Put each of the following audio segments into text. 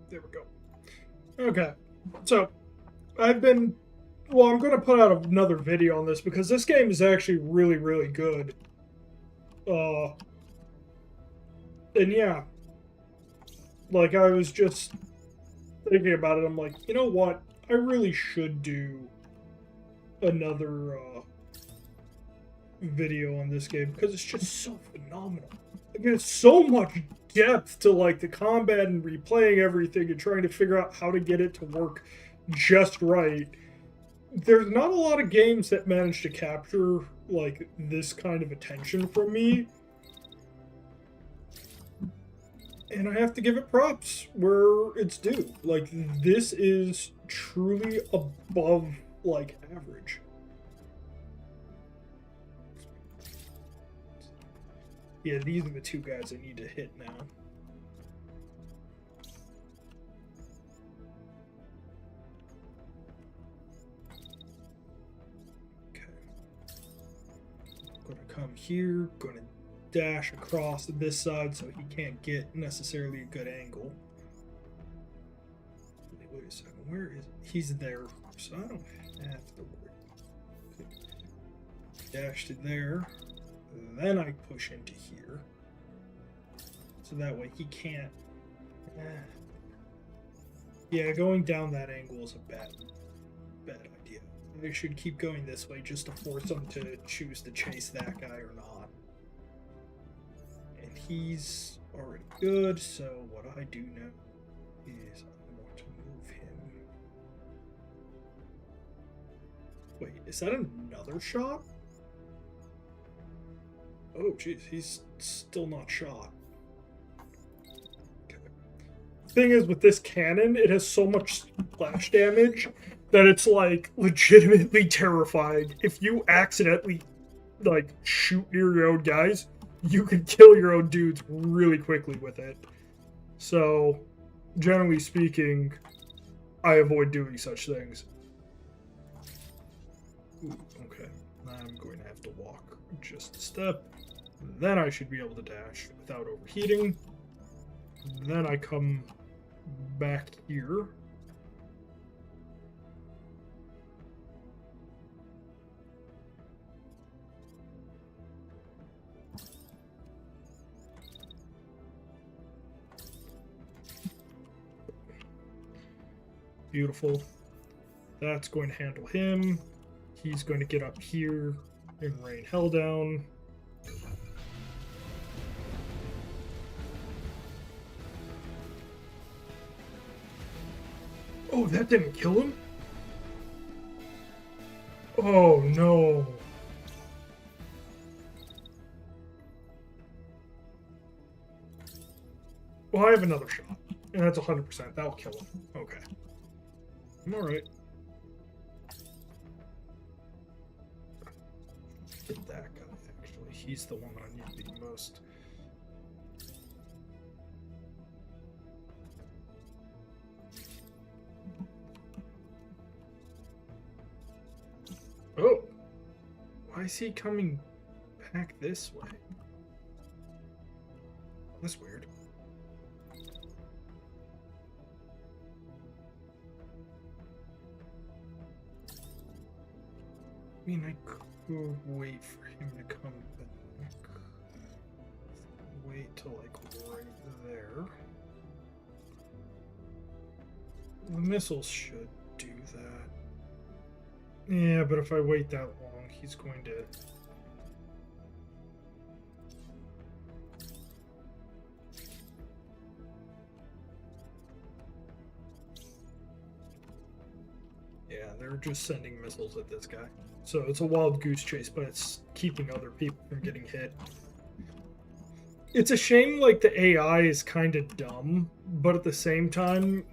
There we go. Okay. So, I'm going to put out another video on this because this game is actually really, really good. And yeah, like I was just thinking about it. I'm like, you know what? I really should do another video on this game because it's just so phenomenal. Like, there's so much depth to like the combat and replaying everything and trying to figure out how to get it to work just right. There's not a lot of games that manage to capture like this kind of attention from me. And I have to give it props where it's due. Like, this is truly above like average. Yeah, these are the two guys I need to hit now. Okay. Gonna come here, gonna dash across this side so he can't get necessarily a good angle. Wait a second, where is he's there, so I don't have to worry. Dash to there. Then I push into here. So that way he can't. Yeah, going down that angle is a bad idea. I should keep going this way just to force him to choose to chase that guy or not. And he's already good, so what I do now is I want to move him. Wait, is that another shot? Oh, jeez, he's still not shot. Okay. Thing is, with this cannon, it has so much splash damage that it's, like, legitimately terrifying. If you accidentally, like, shoot near your own guys, you can kill your own dudes really quickly with it. So, generally speaking, I avoid doing such things. Ooh, okay. I'm going to have to walk just a step. Then I should be able to dash without overheating. Then I come back here. Beautiful. That's going to handle him. He's going to get up here and rain hell down. Oh, that didn't kill him? Oh, no. Well, I have another shot. And that's 100%. That'll kill him. Okay. I'm alright. Hit that guy, actually. He's the one I need the most. Oh! Why is he coming back this way? That's weird. I mean, I could wait for him to come back. Wait till, like, right there. The missiles should do that. Yeah, but if I wait that long, he's going to... Yeah, they're just sending missiles at this guy. So it's a wild goose chase, but it's keeping other people from getting hit. It's a shame, like, the AI is kind of dumb, but at the same time,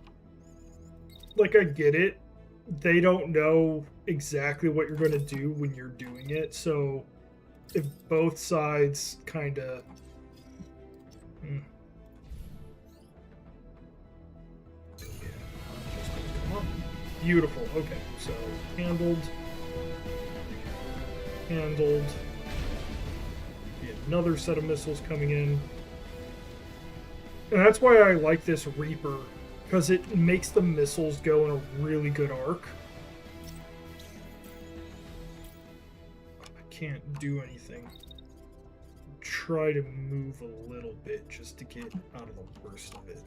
like, I get it. They don't know exactly what you're going to do when you're doing it, so if both sides kind of... Beautiful. Okay, so handled. Another set of missiles coming in. And that's why I like this Reaper because it makes the missiles go in a really good arc. I can't do anything. Try to move a little bit just to get out of the worst of it.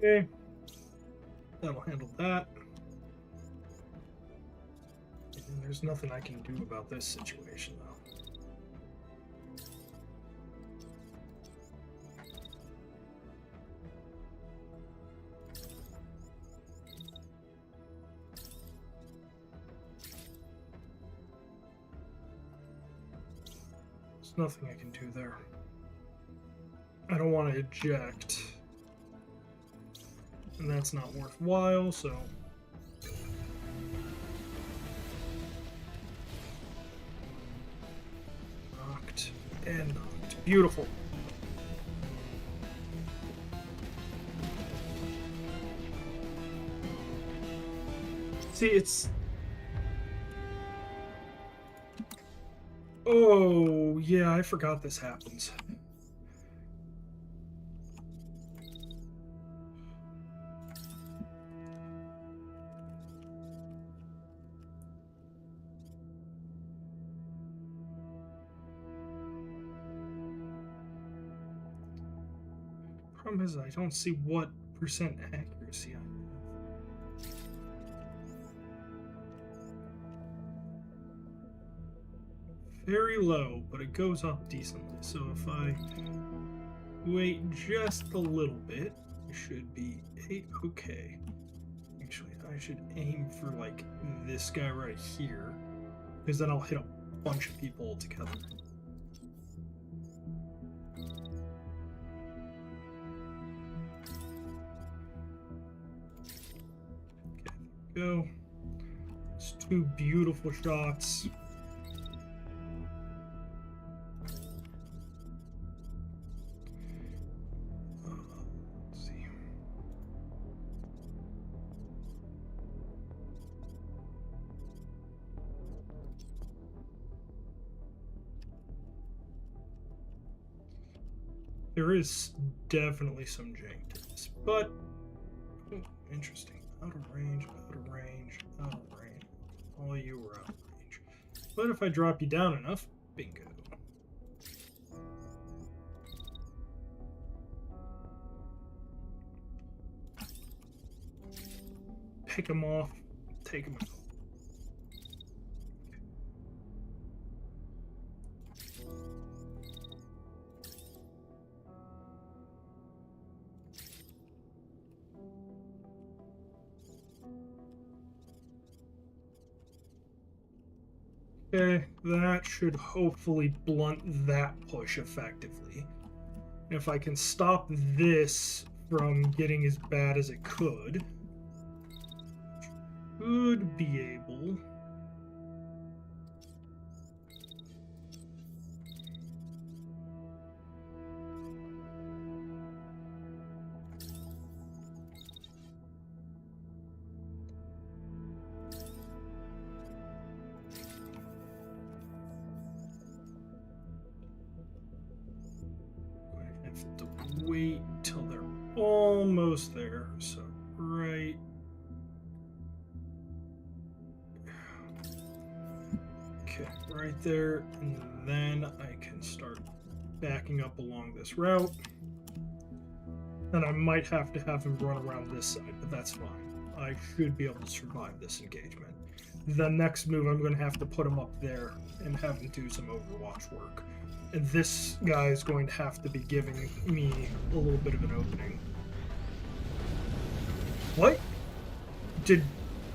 Okay, that'll handle that. And there's nothing I can do about this situation, though. There's nothing I can do there. I don't want to eject. And that's not worthwhile, so... Knocked and knocked. Beautiful. See, it's... Oh, yeah, I forgot this happens. Problem is, I don't see what percent accuracy I have. Very low, but it goes up decently. So if I wait just a little bit, it should be okay. Actually, I should aim for like this guy right here, because then I'll hit a bunch of people together. Go. It's two beautiful shots. Let's see. There is definitely some jank to this, but interesting. Out of range, out of range, out of range. All you were out of range. But if I drop you down enough, bingo. Pick him off, take him out. Okay, that should hopefully blunt that push effectively. And if I can stop this from getting as bad as it could be able... wait till they're almost there. So right there, and then I can start backing up along this route. And I might have to have him run around this side, but that's fine. I should be able to survive this engagement. The next move, I'm going to have to put him up there and have him do some overwatch work. And this guy is going to have to be giving me a little bit of an opening. What? Did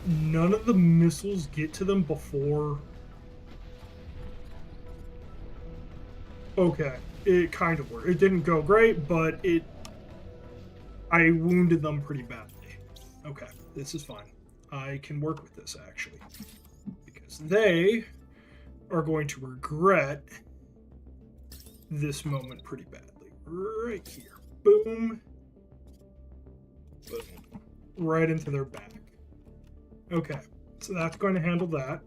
none of the missiles get to them before? Okay, it kind of worked. It didn't go great, but it I wounded them pretty badly. Okay, this is fine. I can work with this, actually. Because they are going to regret this moment pretty badly. Right here. Boom. Boom. Right into their back. Okay, so that's going to handle that.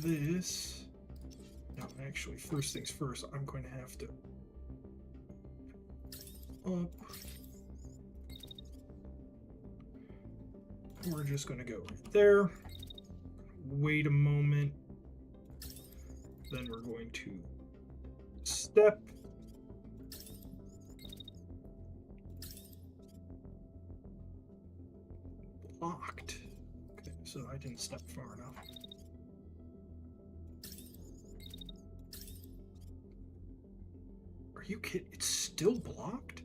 This... No, actually, first things first, I'm going to have to... Up. We're just going to go right there. Wait a moment. Then we're going to step. Blocked. Okay, so I didn't step far enough. Are you kidding? It's still blocked?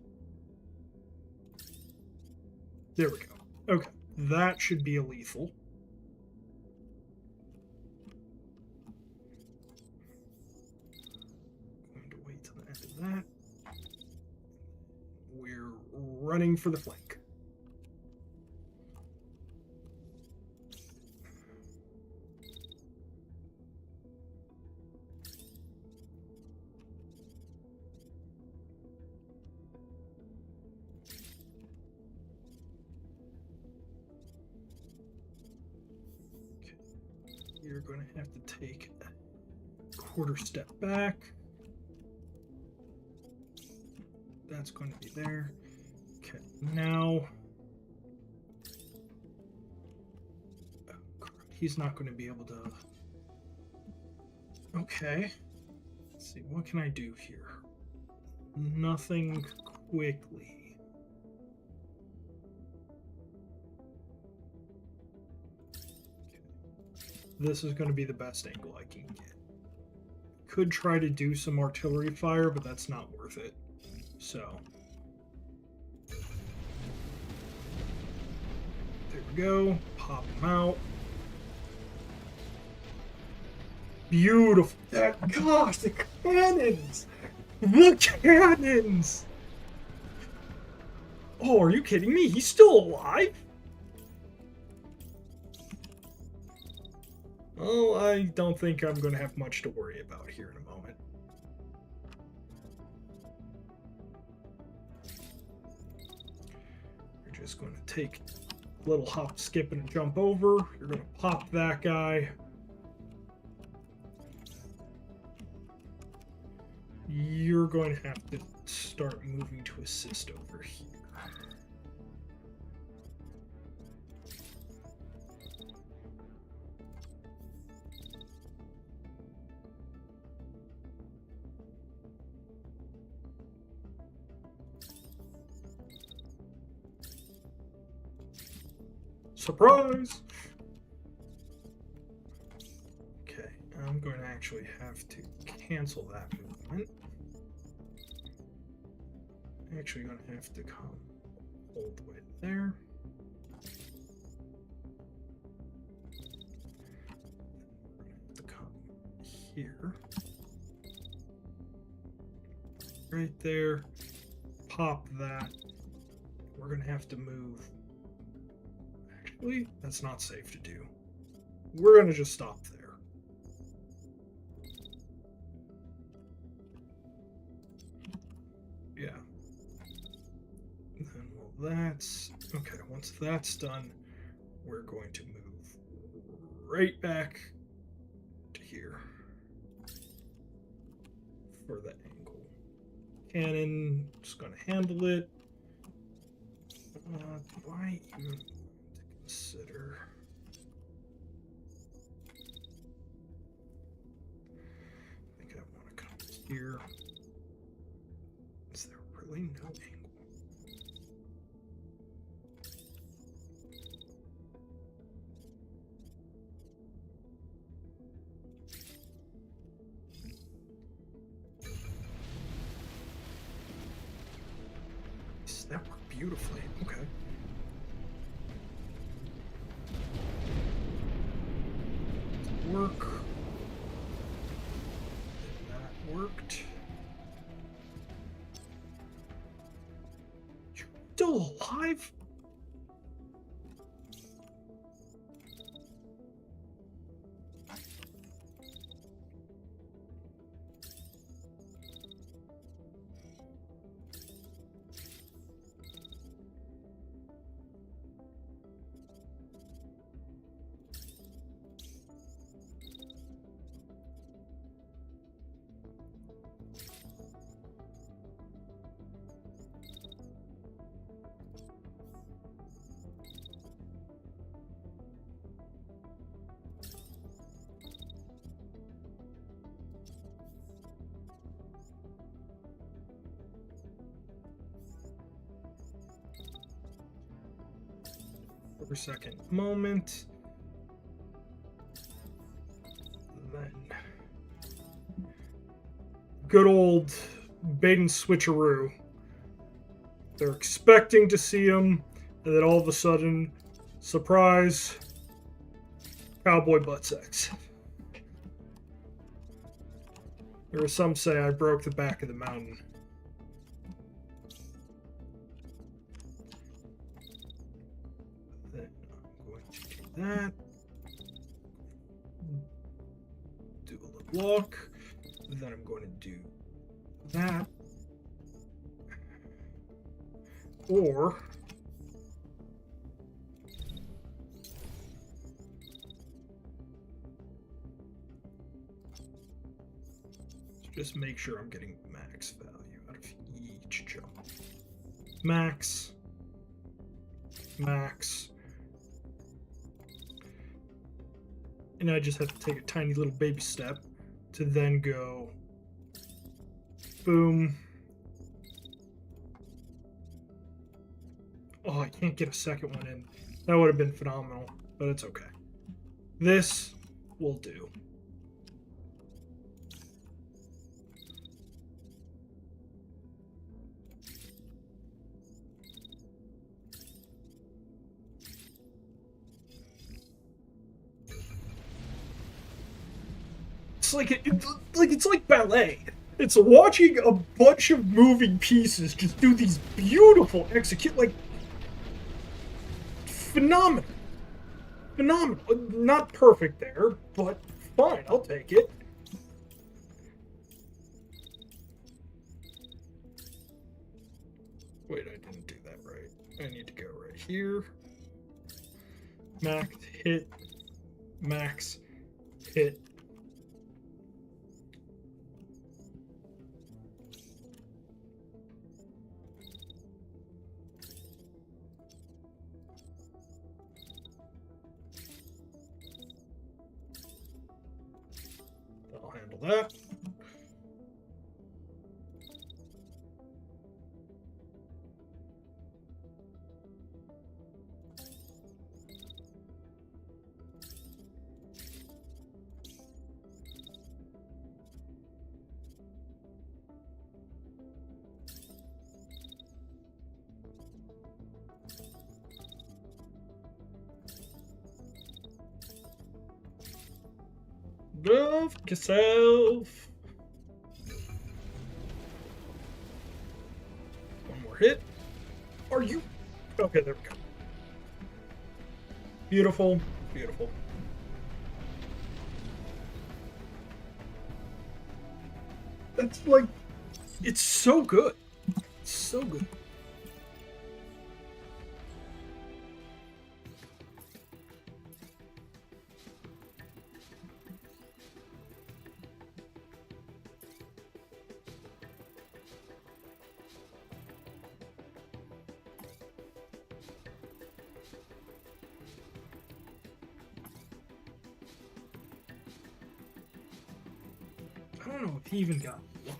There we go. Okay, that should be a lethal. Going to wait till the end of that. We're running for the flank. You're going to have to take a quarter step back. That's going to be there. Okay, now... Oh, crap. He's not going to be able to... Okay. Let's see, what can I do here? Nothing quickly. This is going to be the best angle I can get. Could try to do some artillery fire, but that's not worth it. So. There we go. Pop them out. Beautiful. Gosh, the cannons! The cannons! Oh, are you kidding me? He's still alive? Well, I don't think I'm going to have much to worry about here in a moment. You're just going to take a little hop, skip, and jump over. You're going to pop that guy. You're going to have to start moving to assist over here. Surprise! Okay, I'm going to actually have to cancel that movement. I'm actually going to have to come all the way there. We're going to have to come here. Right there. Pop that. We're going to have to move. Actually, that's not safe to do. We're going to just stop there. Yeah. And then, well, that's... Okay, once that's done, we're going to move right back to here for the angle. Cannon, just going to handle it. Do I even... consider. I think I want to come here. Is there really no angle? That worked beautifully. Okay. Work. That worked. per second moment. Then good old bait and switcheroo. They're expecting to see him, and then all of a sudden, surprise, cowboy butt sex. Or some say I broke the back of the mountain. Then I'm going to do that. Do a little walk. Then I'm going to do that. Or just make sure I'm getting max value out of each jump. Max. Max. And I just have to take a tiny little baby step to then go boom. Oh, I can't get a second one in. That would have been phenomenal, but it's okay. This will do. It's like ballet. It's watching a bunch of moving pieces just do these beautiful phenomenal. Phenomenal. Not perfect there, but fine, I'll take it. Wait, I didn't do that right. I need to go right here. Max, hit. Max, hit. I'll handle that. Love yourself. One more hit. Are you? Okay, there we go. Beautiful, beautiful. That's like, it's so good. It's so good. I don't know if he even got one.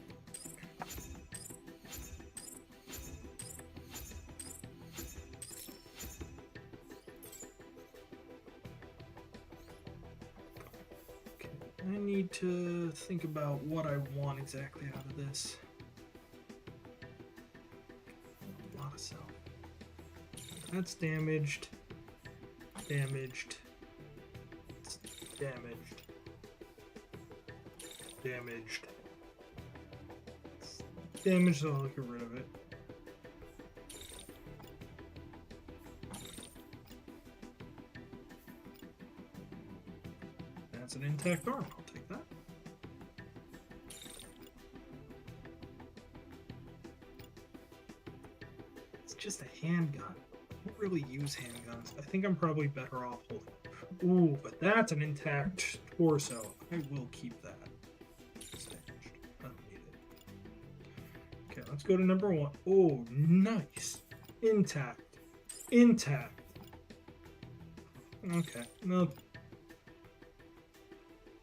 Okay, I need to think about what I want exactly out of this. A lot of self. That's damaged. Damaged. It's damaged. Damaged. Damaged, so I'll get rid of it. That's an intact arm. I'll take that. It's just a handgun. I don't really use handguns. I think I'm probably better off holding. Ooh, but that's an intact torso. I will keep that. Okay, let's go to number one. Oh, nice. Intact. Intact. Okay. No.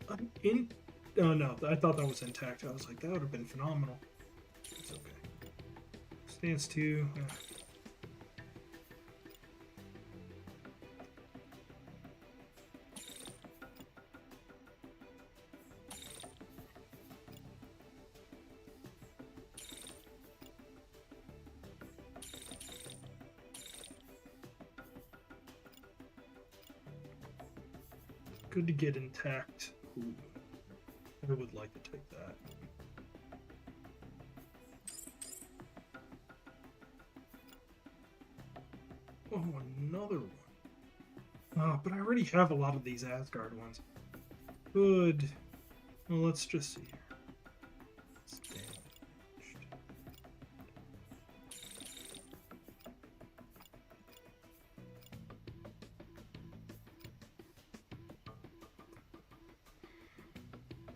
Oh, no. I thought that was intact. I was like, that would have been phenomenal. It's okay. Stance 2. good to get intact. Ooh, I would like to take that. Oh, another one. Oh, but I already have a lot of these Asgard ones. Good. Well, let's just see here. It's damaged.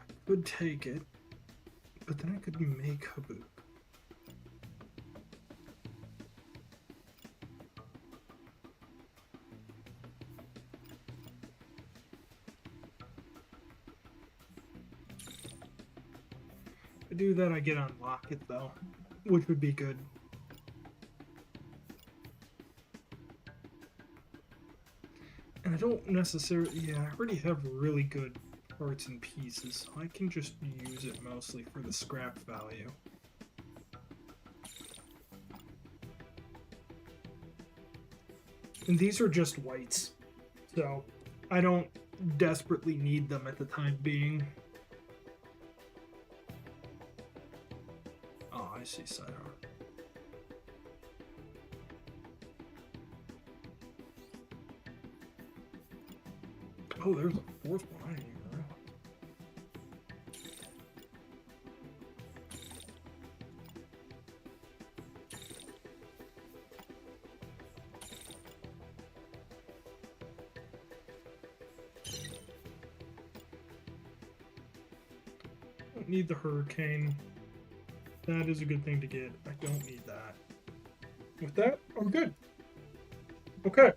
I could take it, but then I could make Habuk. If I do that, I get on Locket, though, which would be good. And I don't necessarily... Yeah, I already have really good parts and pieces. I can just use it mostly for the scrap value. And these are just whites, so I don't desperately need them at the time being. Oh, I see sidearm. Oh, there's a fourth one. I didn't even realize. I don't need the hurricane. That is a good thing to get. I don't need that. With that, I'm good. Okay.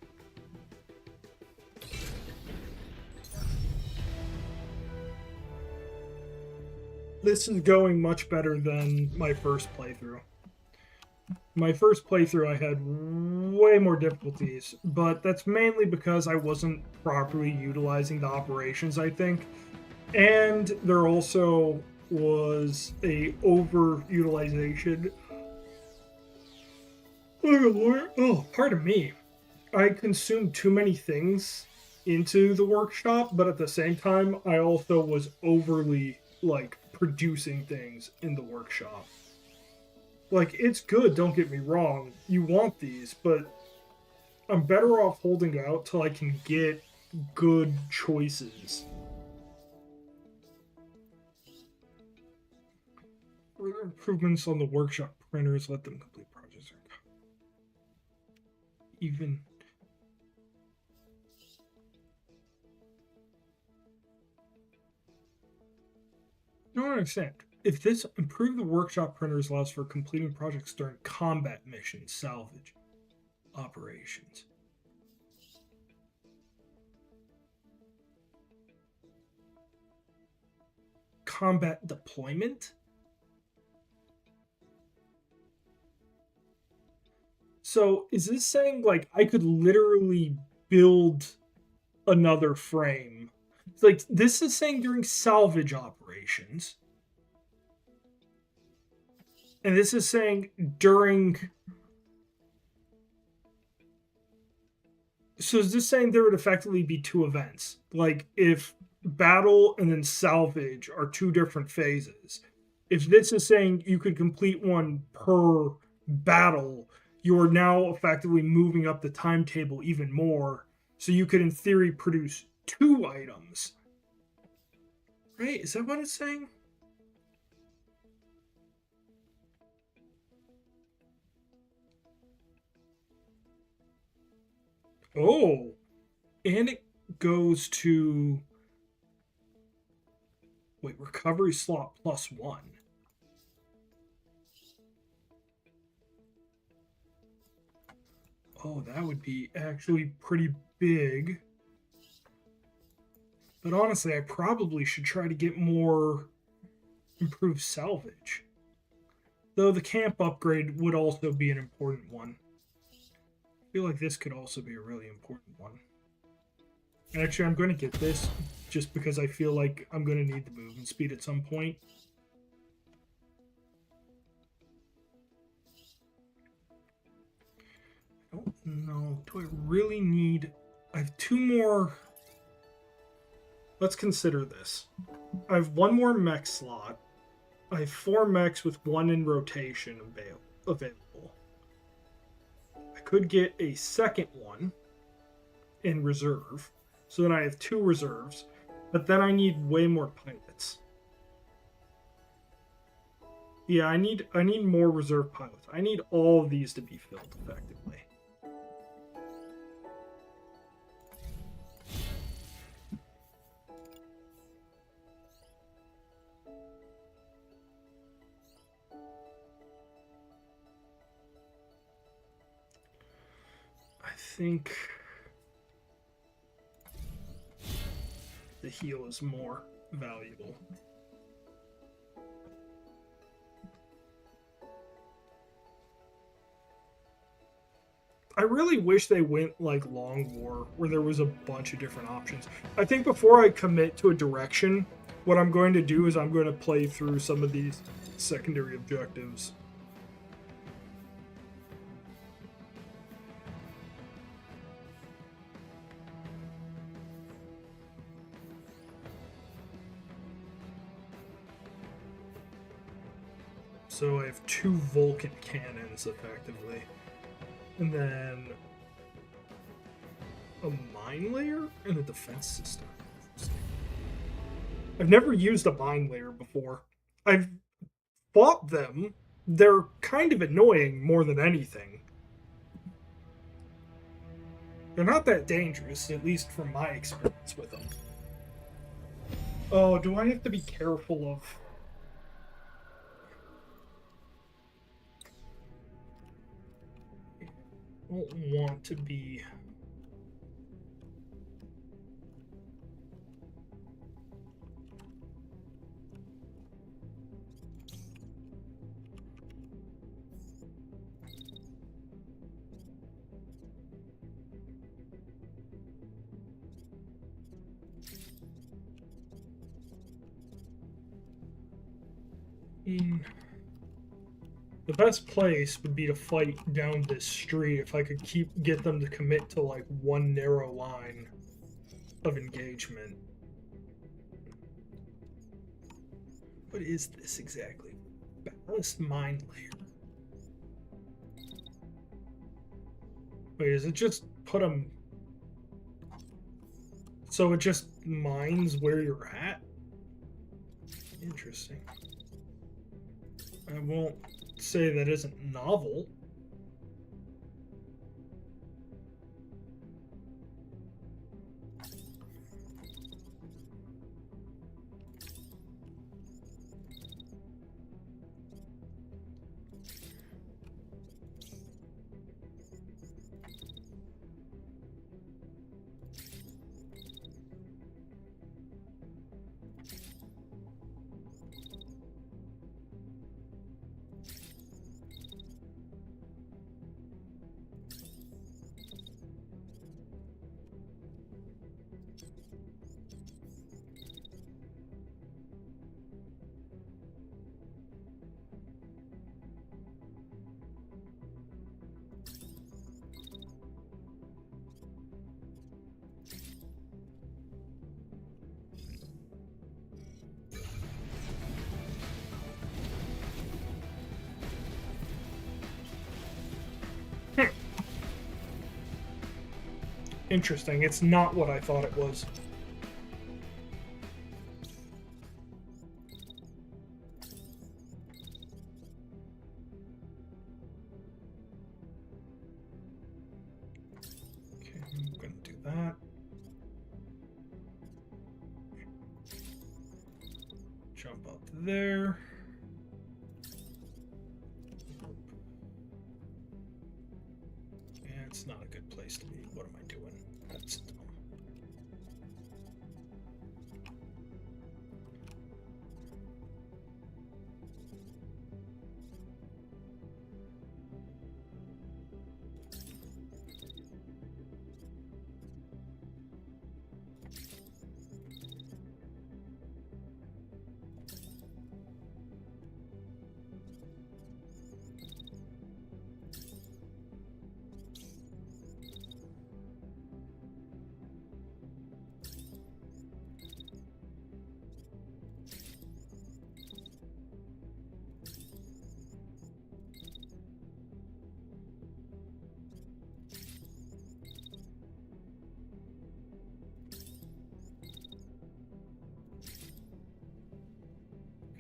This is going much better than my first playthrough. My first playthrough, I had way more difficulties, but that's mainly because I wasn't properly utilizing the operations, I think. And there also was a overutilization. Oh, pardon me. I consumed too many things into the workshop, but at the same time, I also was overly, like, producing things in the workshop. Like, it's good, don't get me wrong. You want these, but I'm better off holding out till I can get good choices. Further improvements on the workshop printers, let them complete projects. Even... I don't understand. If this improve the workshop printers allows for completing projects during combat missions, salvage operations. Combat deployment? So is this saying like I could literally build another frame? Like this is saying during salvage operations. And this is saying during... So is this saying there would effectively be two events? Like if battle and then salvage are two different phases. If this is saying you could complete one per battle, you are now effectively moving up the timetable even more. So you could, in theory, produce two items. Right? Is that what it's saying? Oh. And it goes to... Wait, recovery slot +1. Oh, that would be actually pretty big. But honestly, I probably should try to get more improved salvage. Though the camp upgrade would also be an important one. I feel like this could also be a really important one. Actually, I'm going to get this just because I feel like I'm going to need the movement speed at some point. I don't know. Do I really need... I have two more... let's consider this. I have one more mech slot. I have 4 mechs with 1 in rotation available. I could get a second one in reserve. So then I have 2 reserves. But then I need way more pilots. Yeah, I need more reserve pilots. I need all of these to be filled effectively. I think the heal is more valuable. I really wish they went like Long War, where there was a bunch of different options. I think before I commit to a direction, what I'm going to do is I'm going to play through some of these secondary objectives. So I have 2 Vulcan cannons, effectively. And then a mine layer and a defense system. I've never used a mine layer before. I've fought them. They're kind of annoying more than anything. They're not that dangerous, at least from my experience with them. Oh, do I have to be careful of... I don't want to be... The best place would be to fight down this street if I could get them to commit to like one narrow line of engagement. What is this exactly? Ballast mine layer. Wait, does it just put them... So it just mines where you're at? Interesting. I won't say that isn't novel. Interesting. It's not what I thought it was. Okay, I'm gonna do that. Jump up there. Yeah, it's not a good place to be. What am I doing? That's dumb.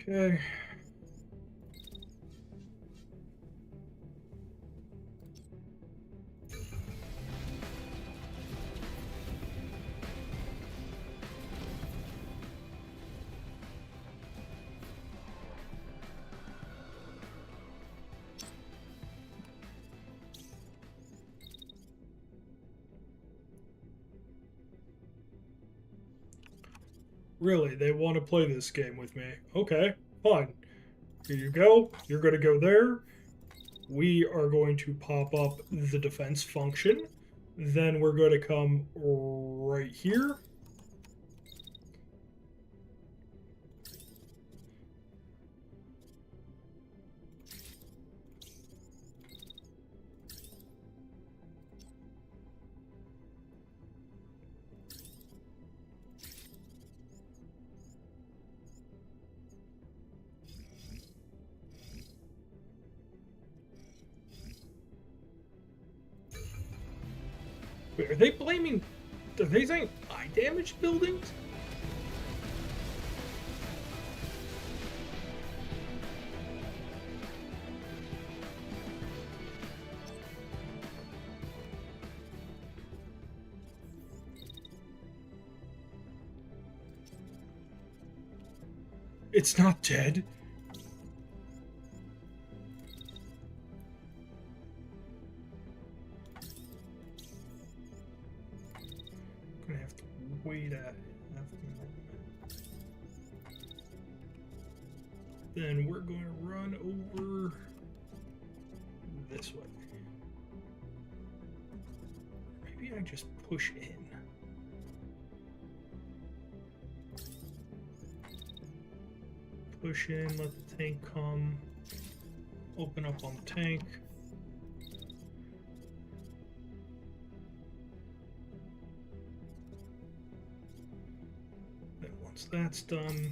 Okay. Really, they want to play this game with me. Okay, fine. Here you go. You're going to go there. We are going to pop up the defense function. Then we're going to come right here. Wait, are they blaming... Are they saying I damaged buildings? It's not dead. I'm gonna have to wait a half a moment. Then we're going to run over this way. Maybe I just push in. Push in, let the tank come. Open up on the tank. Then once that's done,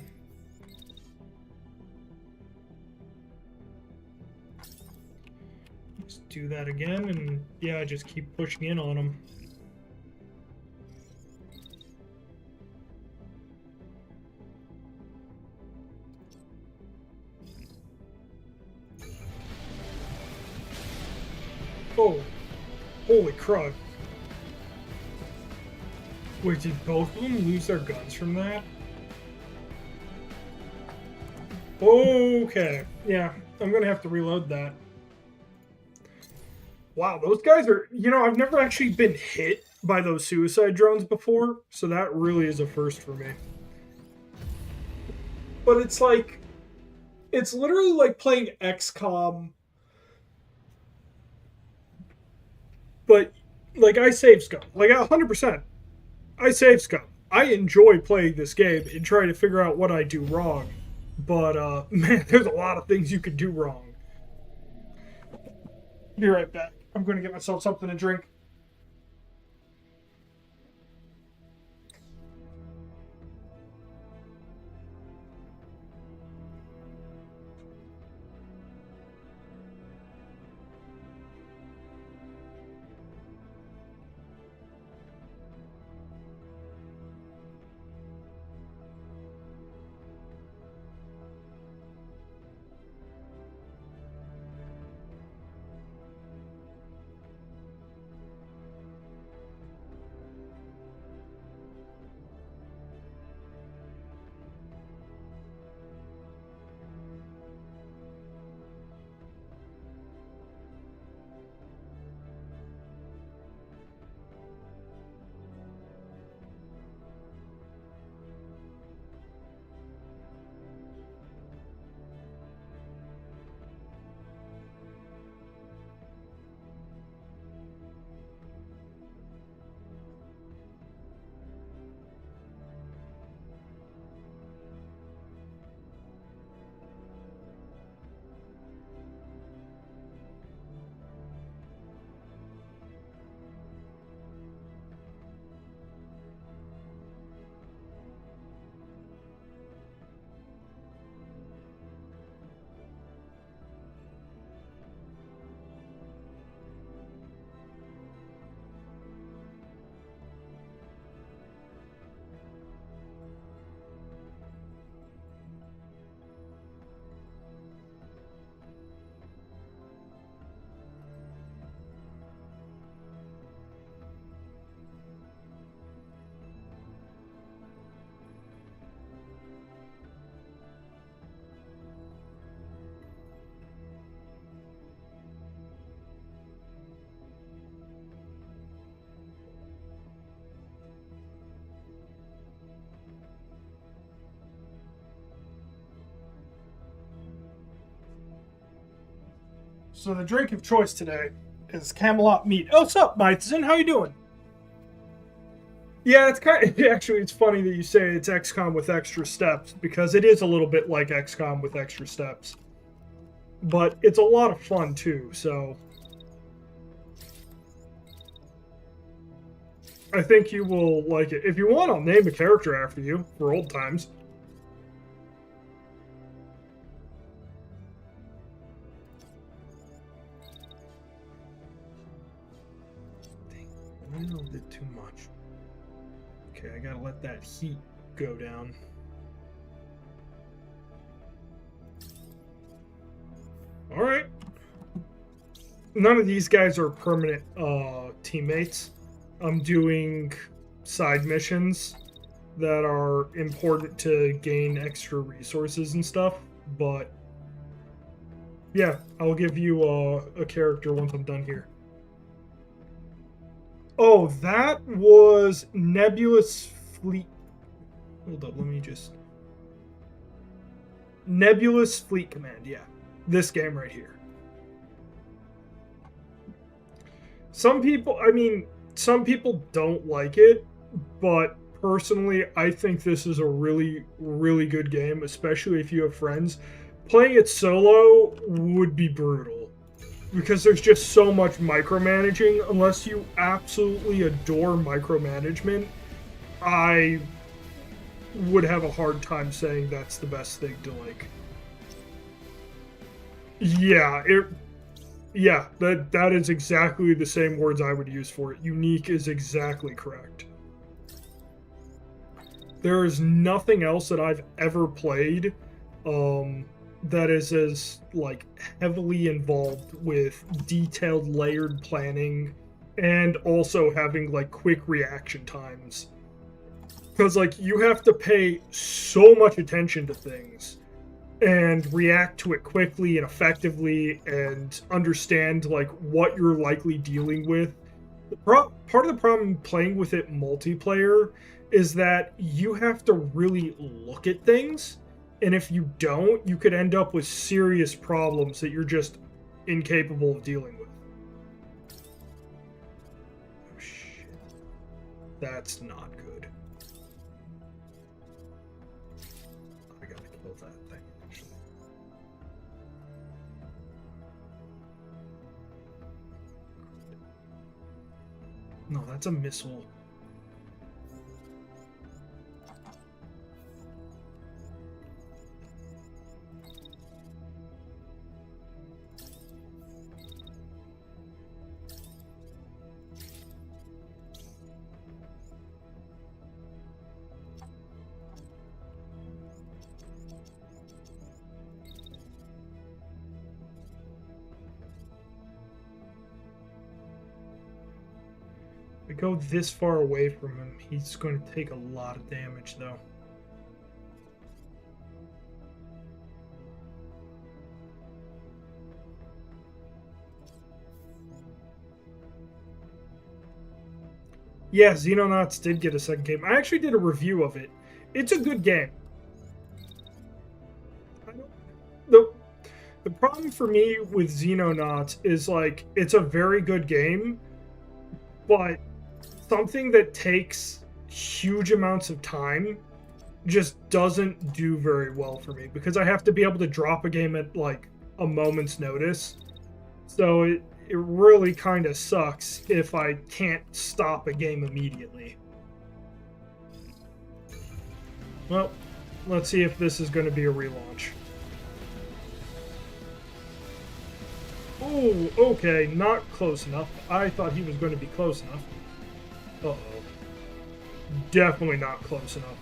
just do that again, and yeah, just keep pushing in on them. Oh, holy crud. Wait, did both of them lose their guns from that? Okay, yeah, I'm gonna have to reload that. Wow, those guys are, I've never actually been hit by those suicide drones before, so that really is a first for me. But it's like, it's literally like playing XCOM, but like I save scum, like 100%. I save scum. I enjoy playing this game and trying to figure out what I do wrong, but man, there's a lot of things you could do wrong. Be right back. I'm going to get myself something to drink. So the drink of choice today is Camelot Meat. Oh, what's up, Mythzen? How you doing? Yeah, it's kind of, actually, it's funny that you say it's XCOM with extra steps, because it is a little bit like XCOM with extra steps. But it's a lot of fun, too, so I think you will like it. If you want, I'll name a character after you, for old times. Dang, a little bit too much. Okay, I gotta let that heat go down. Alright. None of these guys are permanent teammates. I'm doing side missions that are important to gain extra resources and stuff, but yeah, I'll give you a character once I'm done here. Oh, that was Nebulous Fleet. Hold up, let me just. Nebulous Fleet Command, yeah. This game right here. Some people don't like it, but personally, I think this is a really, really good game, especially if you have friends. Playing it solo would be brutal, because there's just so much micromanaging. Unless you absolutely adore micromanagement, I would have a hard time saying that's the best thing to like. Yeah, that is exactly the same words I would use for it. Unique is exactly correct. There is nothing else that I've ever played that is as like heavily involved with detailed layered planning and also having like quick reaction times. Because like you have to pay so much attention to things and react to it quickly and effectively and understand like what you're likely dealing with. Part of the problem playing with it multiplayer is that you have to really look at things, and if you don't, you could end up with serious problems that you're just incapable of dealing with. Oh shit. That's not good. I gotta kill that thing, actually. No, that's a missile. If I go this far away from him, he's going to take a lot of damage, though. Yeah, Xenonauts did get a second game. I actually did a review of it. It's a good game. The problem for me with Xenonauts is like it's a very good game, but something that takes huge amounts of time just doesn't do very well for me, because I have to be able to drop a game at like a moment's notice. So it really kind of sucks if I can't stop a game immediately. Well, let's see if this is going to be a relaunch. Oh, okay, not close enough. I thought he was going to be close enough. Uh-oh. Definitely not close enough.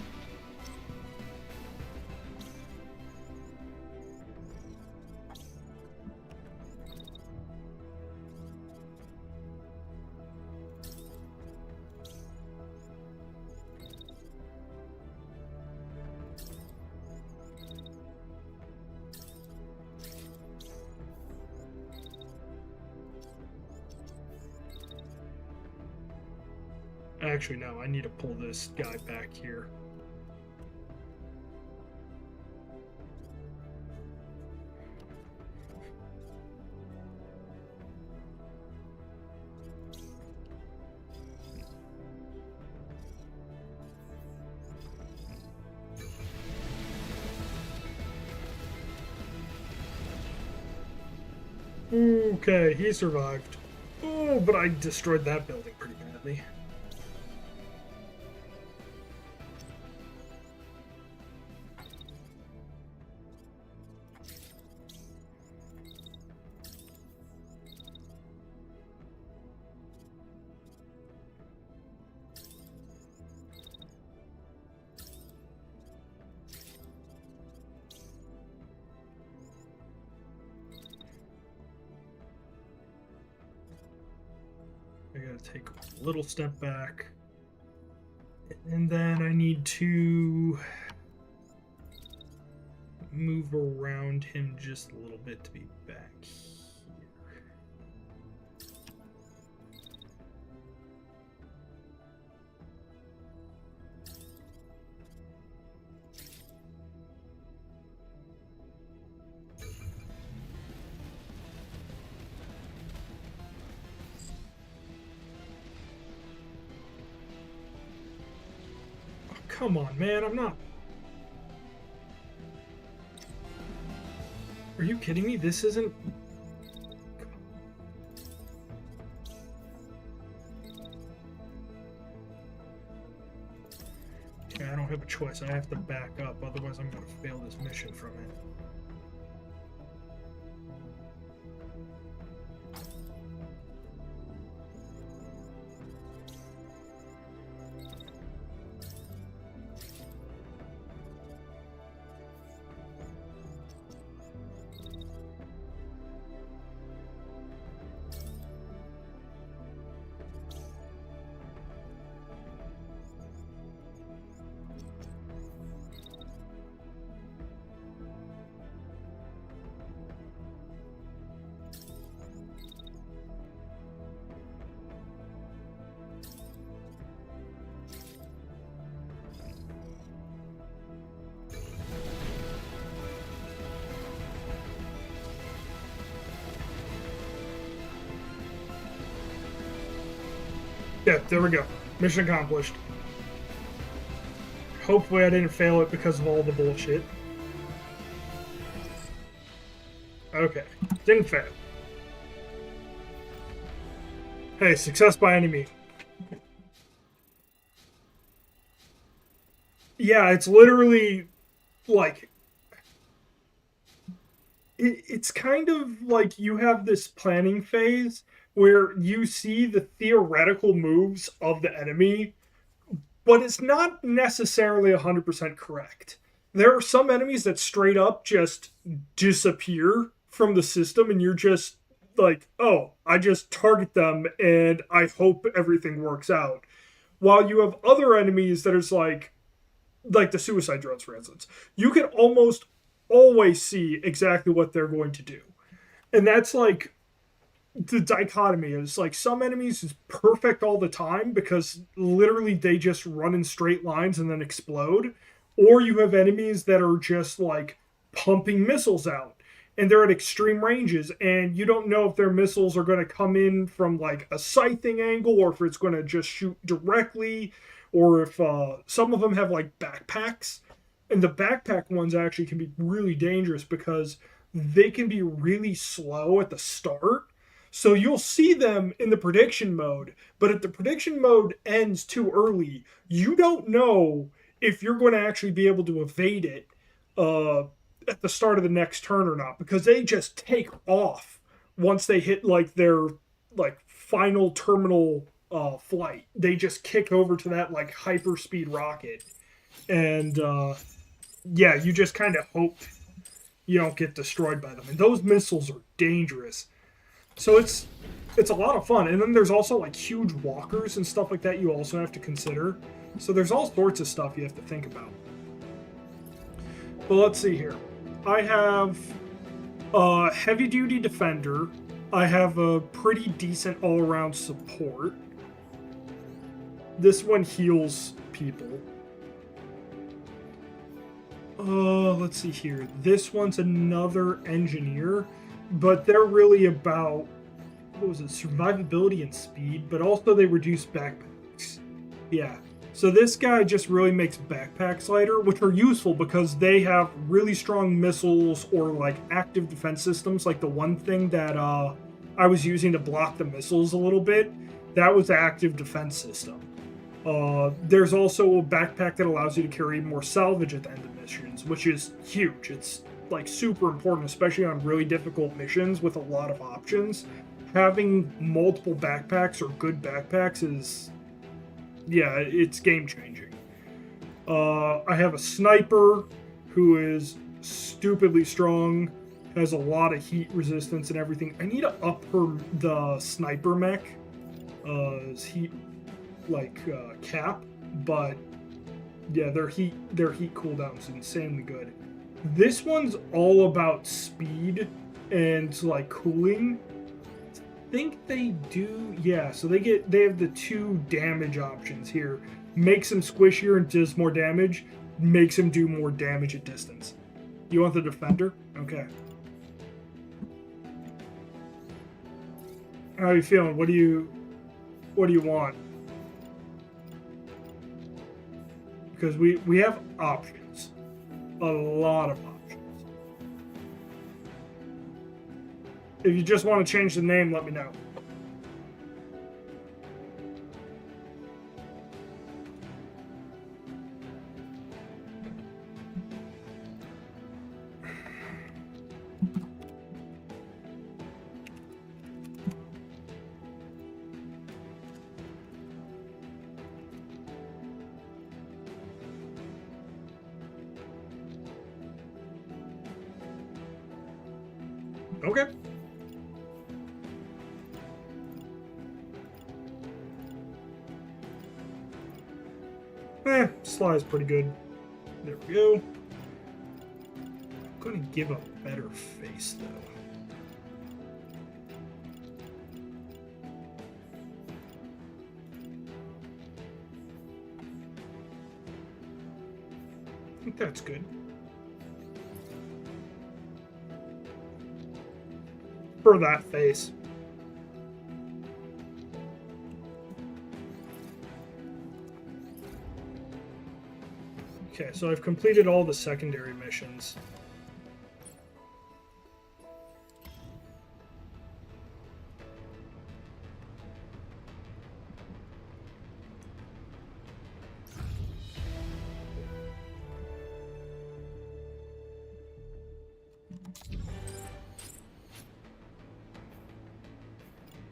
Actually, no, I need to pull this guy back here. Okay, he survived. Oh, but I destroyed that building pretty badly. I gotta take a little step back. And then I need to move around him just a little bit to be back here. Oh, come on, man, I'm not... Are you kidding me? This isn't... Yeah, I don't have a choice. I have to back up, otherwise I'm going to fail this mission from it. Yeah, there we go. Mission accomplished. Hopefully I didn't fail it because of all the bullshit. Okay, didn't fail. Hey, success by any means. Yeah, it's literally like... It's kind of like you have this planning phase where you see the theoretical moves of the enemy, but it's not necessarily 100% correct. There are some enemies that straight up just disappear from the system, and you're just like, oh, I just target them and I hope everything works out. While you have other enemies that is like the suicide drones, for instance, you can almost always see exactly what they're going to do. And that's like the dichotomy is like some enemies is perfect all the time because literally they just run in straight lines and then explode, or you have enemies that are just like pumping missiles out and they're at extreme ranges and you don't know if their missiles are going to come in from like a scything angle or if it's going to just shoot directly, or if some of them have like backpacks, and the backpack ones actually can be really dangerous because they can be really slow at the start. So you'll see them in the prediction mode, but if the prediction mode ends too early, you don't know if you're going to actually be able to evade it at the start of the next turn or not, because they just take off once they hit like their like final terminal flight. They just kick over to that like hyperspeed rocket, and yeah, you just kind of hope you don't get destroyed by them. And those missiles are dangerous. So it's a lot of fun. And then there's also like huge walkers and stuff like that you also have to consider. So there's all sorts of stuff you have to think about. But let's see here. I have a heavy duty defender. I have a pretty decent all around support. This one heals people. Let's see here. This one's another engineer, but they're really about, what was it, survivability and speed, but also they reduce backpacks. Yeah. So this guy just really makes backpacks lighter, which are useful because they have really strong missiles or like active defense systems. Like the one thing that I was using to block the missiles a little bit, that was the active defense system. There's also a backpack that allows you to carry more salvage at the end of missions, which is huge. It's like super important, especially on really difficult missions with a lot of options. Having multiple backpacks or good backpacks is, yeah, it's game changing. I have a sniper who is stupidly strong, has a lot of heat resistance and everything. I need to up the sniper mech, heat cap, but yeah, their heat cooldown is insanely good. This one's all about speed and like cooling. I think they do, yeah. So they have the 2 damage options here. Makes him squishier and does more damage. Makes him do more damage at distance. You want the defender? Okay. How are you feeling? What do you want? Because we have options, a lot of options. If you just want to change the name, let me know. Okay. Sly's pretty good. There we go. I'm gonna give a better face though. I think that's good. For that face. Okay, so I've completed all the secondary missions.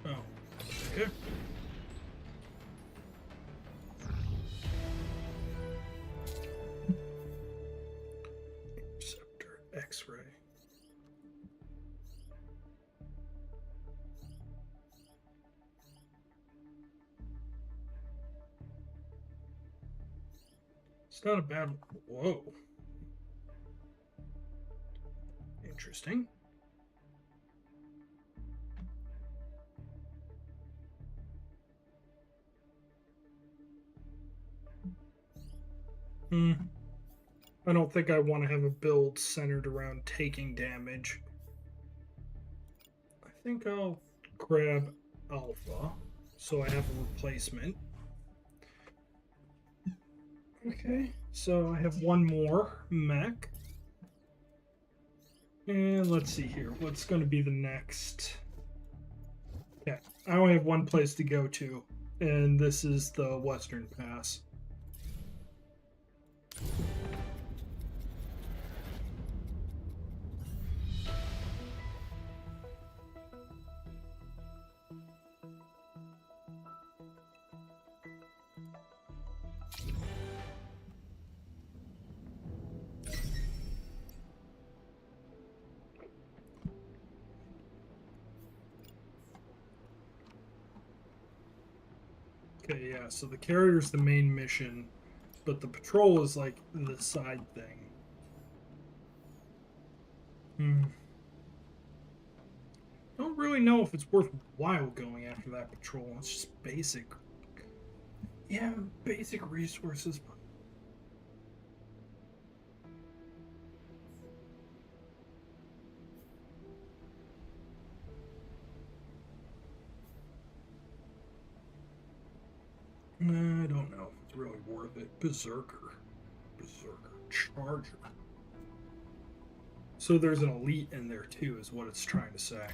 Oh, okay. Interceptor X-ray. It's not a bad. Whoa. Interesting. I don't think I want to have a build centered around taking damage. I think I'll grab Alpha so I have a replacement. Okay, so I have one more mech. And let's see here. What's going to be the next? Yeah, I only have one place to go to, and this is the Western Pass. Okay, yeah, so the carrier's the main mission, but the patrol is like the side thing. Don't really know if it's worthwhile going after that patrol. It's just basic. Yeah, basic resources. I don't know. It's really worth it. Berserker. Charger. So there's an elite in there too, is what it's trying to say.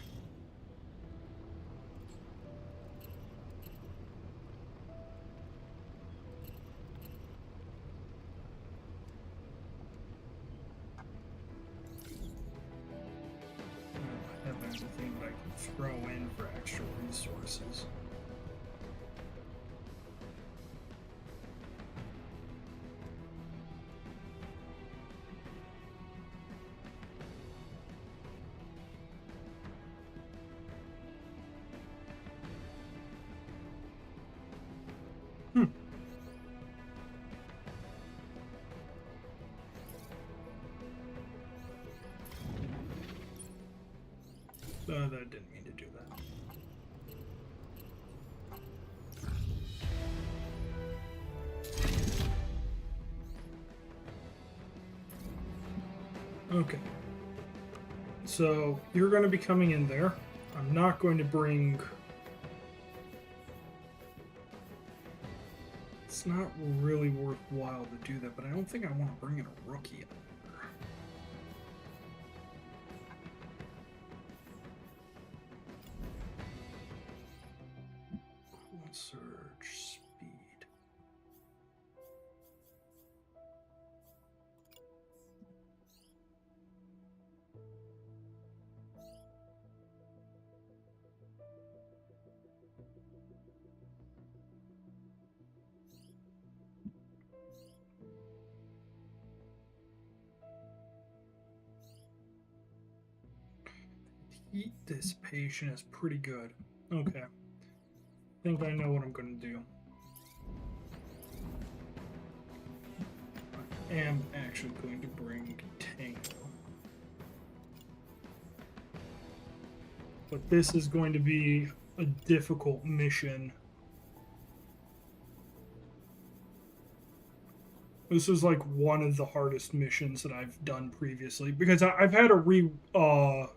I don't have anything that I can throw in for extra resources. That didn't mean to do that. Okay. So you're going to be coming in there. I'm not going to bring... It's not really worthwhile to do that, but I don't think I want to bring in a rookie in there. Surge speed. Heat dissipation is pretty good. Okay. I think I know what I'm going to do. I am actually going to bring Tango. But this is going to be a difficult mission. This is like one of the hardest missions that I've done previously because I've had to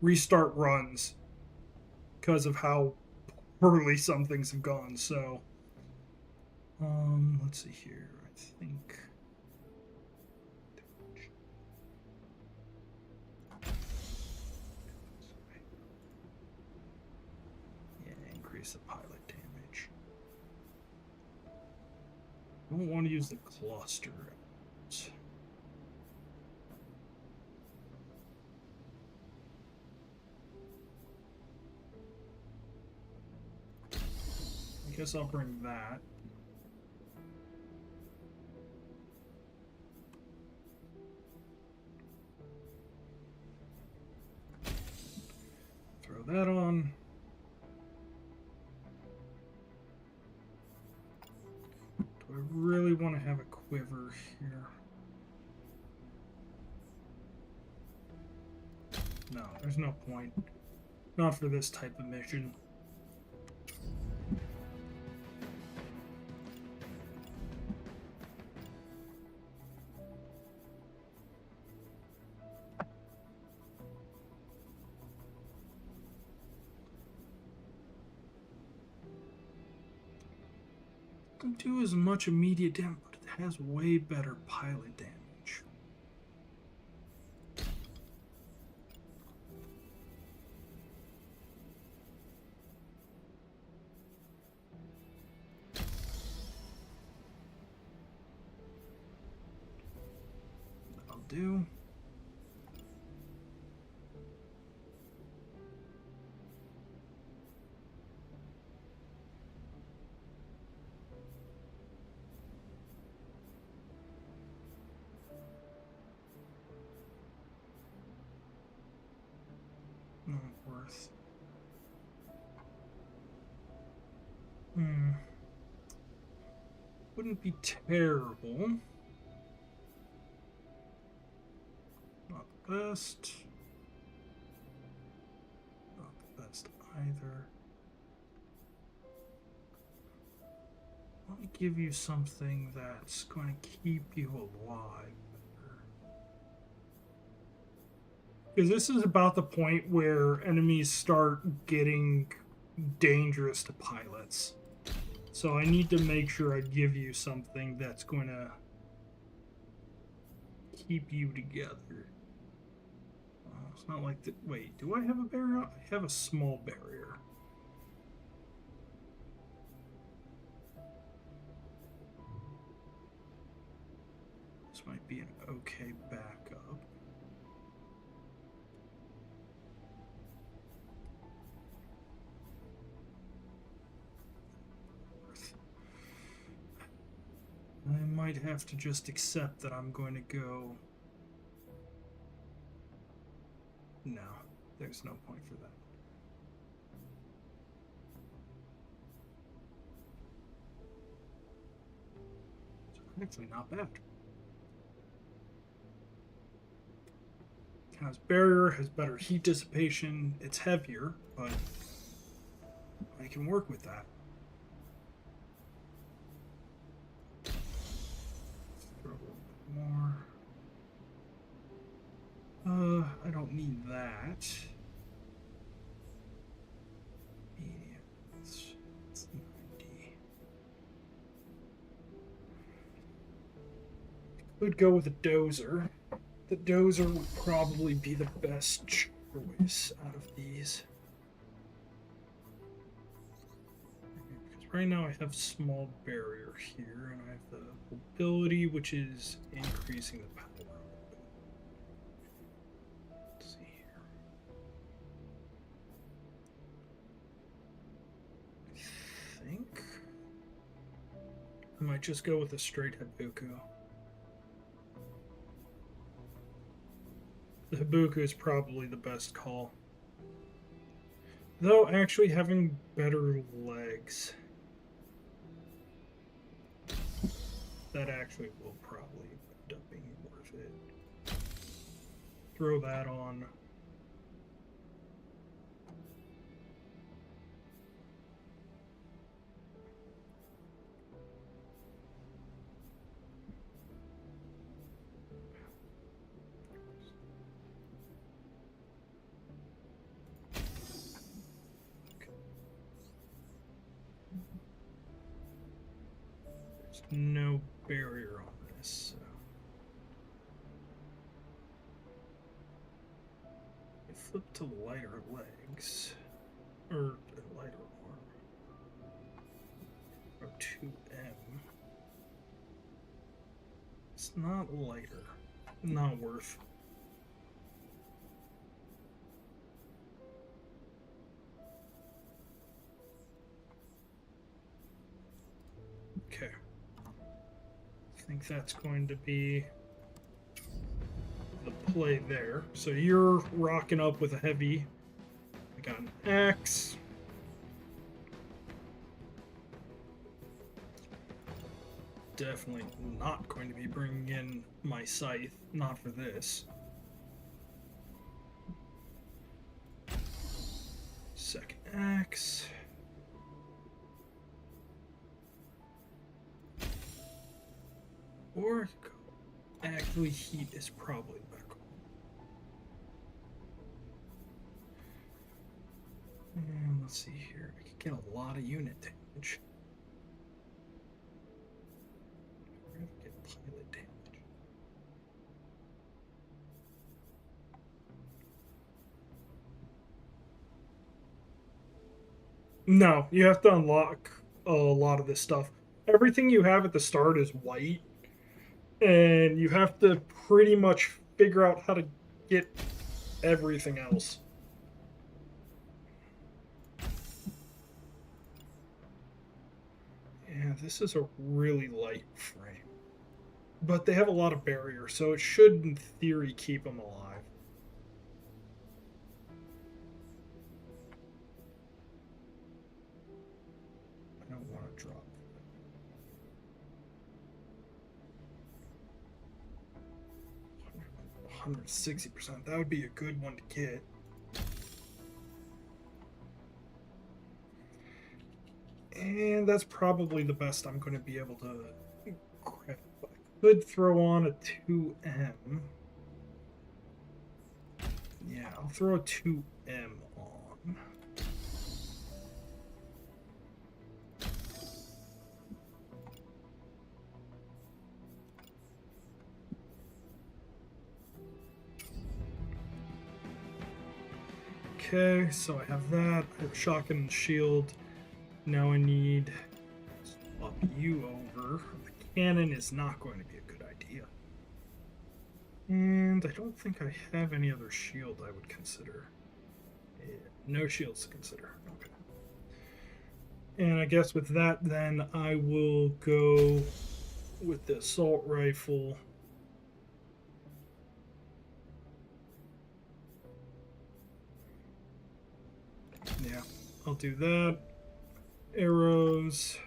restart runs because of how poorly some things have gone. So let's see here. I think increase the pilot damage. I don't want to use the cluster. I guess I'll bring that. Throw that on. Do I really want to have a quiver here? No, there's no point. Not for this type of mission. Doesn't do as much immediate damage, but it has way better pilot damage. That'll do. Not worth. Wouldn't be terrible. Not the best. Not the best either. Let me give you something that's going to keep you alive. Because this is about the point where enemies start getting dangerous to pilots. So I need to make sure I give you something that's going to keep you together. It's not like that. Wait, do I have a barrier? I have a small barrier. This might be an okay backup. I might have to just accept that I'm going to go. No, there's no point for that. It's actually not bad. Has barrier, has better heat dissipation. It's heavier, but I can work with that. Throw a little bit more. I don't need that. Medium. It's 90. Could go with a dozer. The dozer would probably be the best choice out of these. Because right now I have small barrier here, and I have the mobility, which is increasing the power. Let's see here. I think I might just go with a straight Habuku. The Habuku is probably the best call. Though actually having better legs, that actually will probably end up being worth it. Throw that on. No barrier on this, so I flip to lighter legs, or lighter arm, or 2M. It's not lighter, not worth. Okay. I think that's going to be the play there. So you're rocking up with a heavy. I got an axe. Definitely not going to be bringing in my scythe. Not for this. Second axe. Or actually, heat is probably better. And let's see here. I can get a lot of unit damage. We're gonna get pilot damage. No, you have to unlock a lot of this stuff. Everything you have at the start is white, and you have to pretty much figure out how to get everything else. Yeah, this is a really light frame. But they have a lot of barrier, so it should, in theory, keep them alive. I don't want to drop. 160%. That would be a good one to get. And that's probably the best I'm going to be able to grab. I could throw on a 2M. Yeah, I'll throw a 2M on. Okay, so I have that. I have a shotgun and shield. Now I need to swap you over. The cannon is not going to be a good idea. And I don't think I have any other shield I would consider. Yeah, no shields to consider. Okay. And I guess with that, then I will go with the assault rifle. Yeah, I'll do that. Arrows.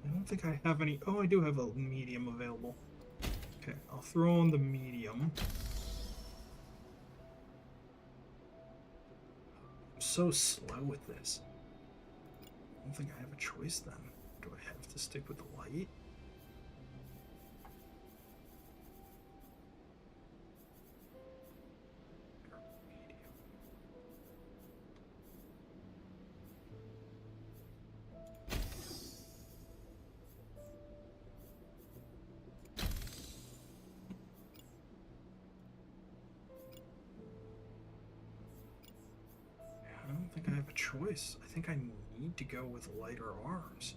I don't think I have any. Oh, I do have a medium available. Okay, I'll throw on the medium. I'm so slow with this. I don't think I have a choice then. Do I have to stick with the light? I don't think I have a choice. I think I need to go with lighter arms.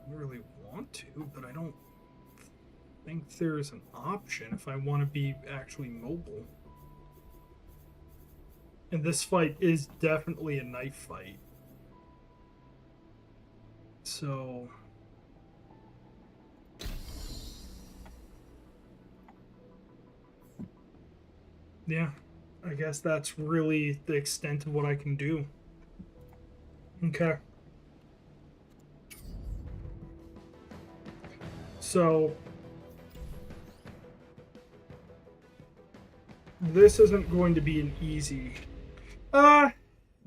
I don't really want to, but I don't think there's an option if I want to be actually mobile. And this fight is definitely a knife fight. So... yeah, I guess that's really the extent of what I can do. Okay. So... this isn't going to be an easy...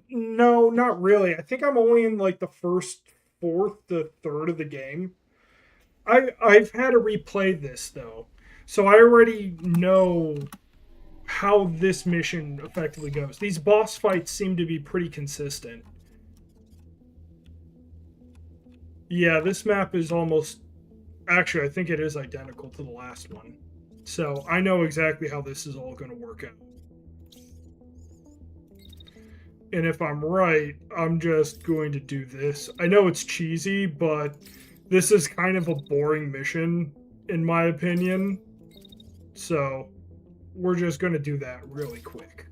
no, not really. I think I'm only in like the first fourth to third of the game. I've had to replay this though. So I already know how this mission effectively goes. These boss fights seem to be pretty consistent. Yeah, this map is almost... actually, I think it is identical to the last one. So I know exactly how this is all going to work out. And if I'm right, I'm just going to do this. I know it's cheesy, but this is kind of a boring mission, in my opinion. So we're just going to do that really quick.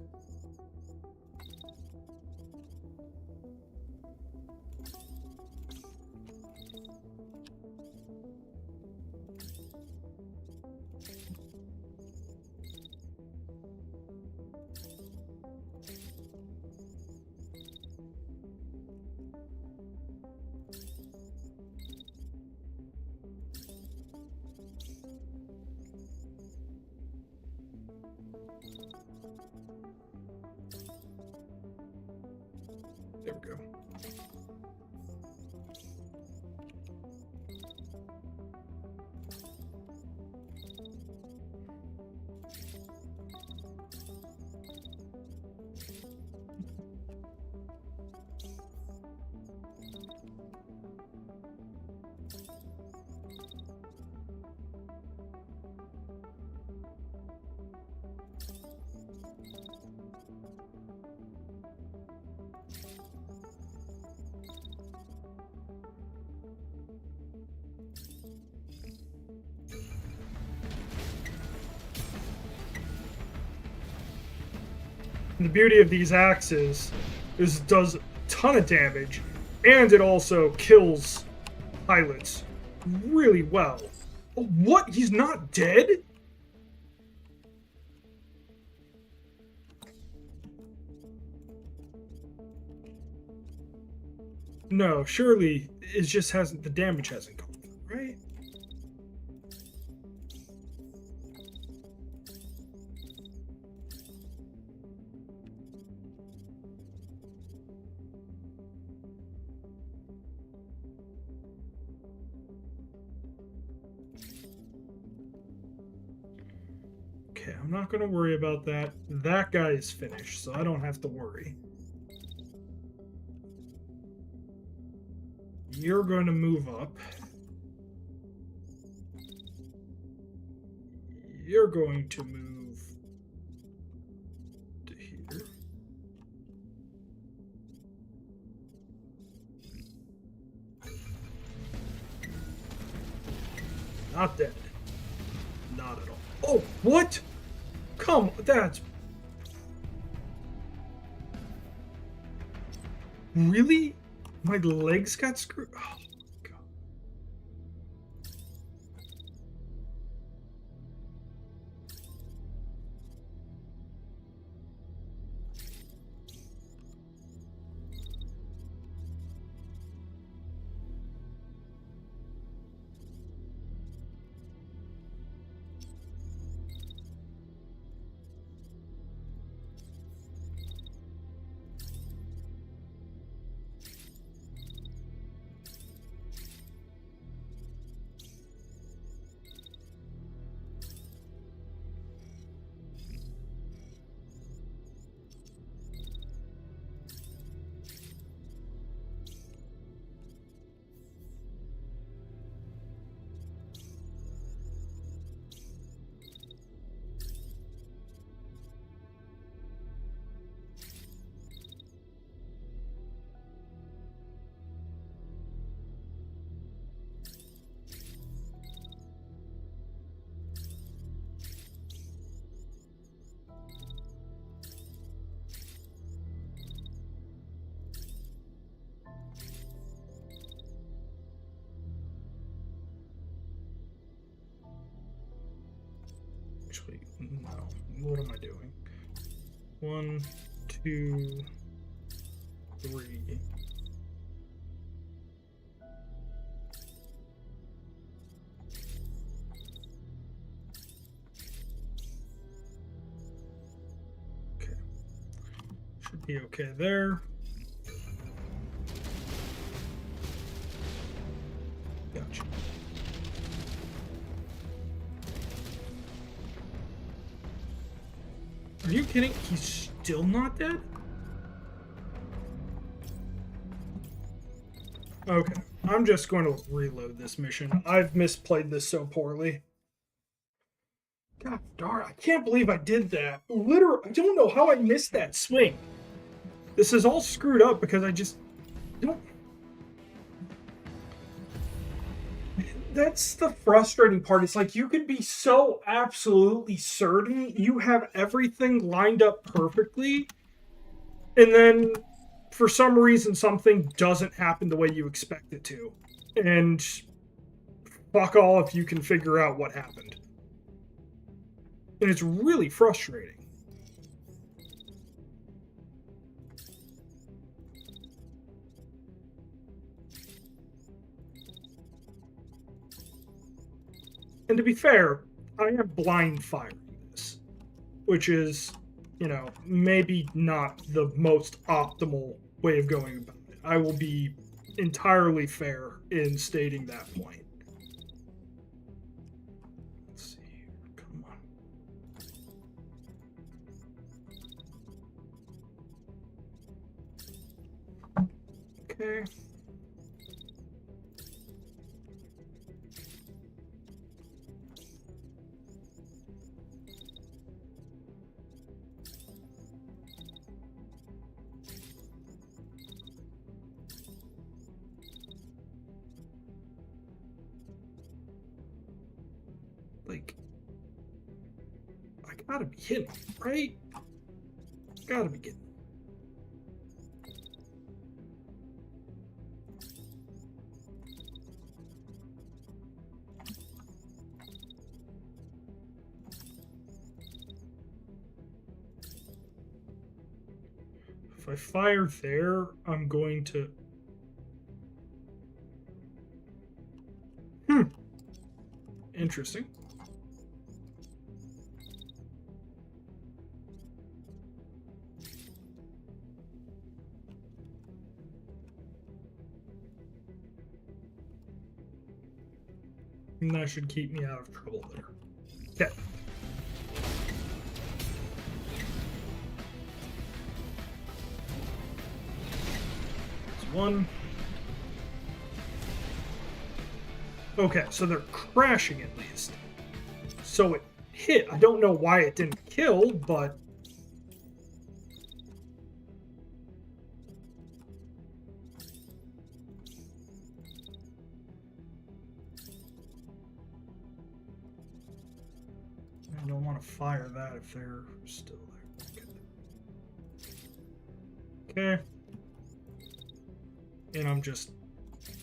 There we go. And the beauty of these axes is it does a ton of damage, and it also kills pilots really well. Oh, what? He's not dead? No, surely it just hasn't... the damage hasn't gone through, right? Okay, I'm not going to worry about that. That guy is finished, so I don't have to worry. You're going to move up. You're going to move not dead. Not at all. Oh, what? Come, that's... Really? My legs got screwed? Oh, God. Actually, no. What am I doing? 1, 2, 3. Okay. Should be okay there. Gotcha. Are you kidding? He's still not dead? Okay. I'm just going to reload this mission. I've misplayed this so poorly. God darn, I can't believe I did that. Literally, I don't know how I missed that swing. This is all screwed up because I just don't... That's the frustrating part. It's like you could be so absolutely certain you have everything lined up perfectly, and then for some reason something doesn't happen the way you expect it to. And fuck all if you can figure out what happened. And it's really frustrating. And to be fair, I am blind firing this, which is, you know, maybe not the most optimal way of going about it. I will be entirely fair in stating that point. Let's see. Come on. Okay. Like, I gotta be hitting, right? Gotta be getting. If I fire there, I'm going to... Interesting. And that should keep me out of trouble there. Okay. That's one. Okay, so they're crashing at least. So it hit. I don't know why it didn't kill, but... want to fire that if they're still there. Okay. And I'm just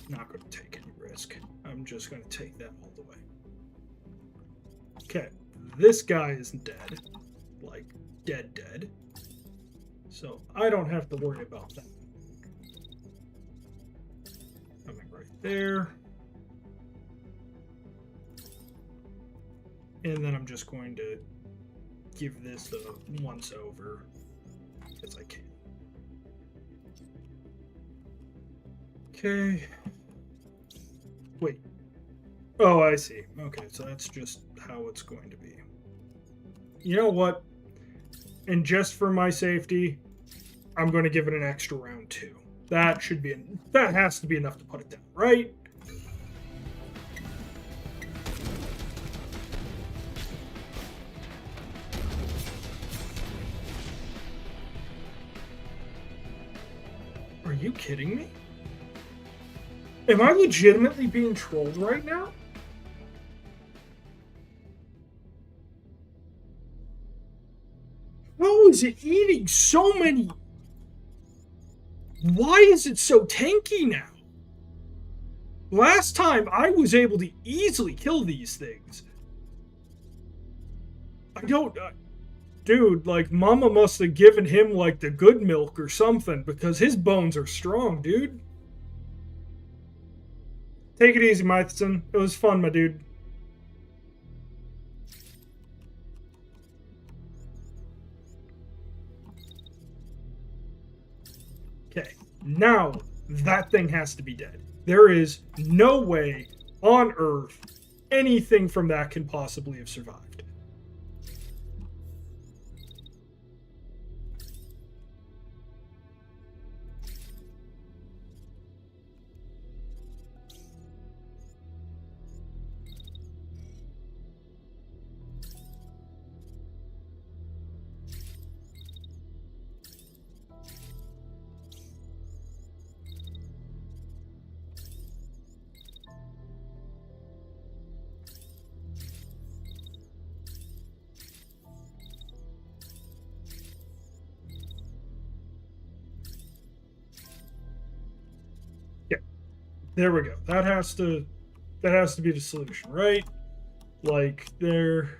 not going to take any risk. I'm just going to take them all the way. Okay. This guy is dead. Like, dead. So I don't have to worry about that. Coming right there. And then I'm just going to give this a once over as I can. Okay. Wait. Oh, I see. Okay, so that's just how it's going to be. You know what? And just for my safety, I'm going to give it an extra round 2. That should be that has to be enough to put it down, right? Are you kidding me? Am I legitimately being trolled right now? How is it eating so many? Why is it so tanky now? Last time I was able to easily kill these things. I don't... dude, like, Mama must have given him, like, the good milk or something, because his bones are strong, dude. Take it easy, Mythson. It was fun, my dude. Okay, now that thing has to be dead. There is no way on Earth anything from that can possibly have survived. There we go. That has to be the solution, right? Like there.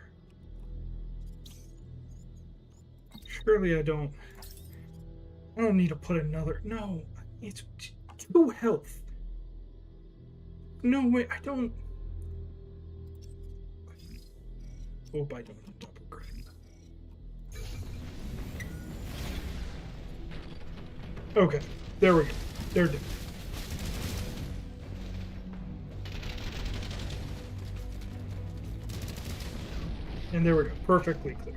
Surely I don't need to put another. No, it's 2 health. No way, I don't. Hope I don't have double crit. Okay, there we go. They're dead. And there we go. Perfectly cleared.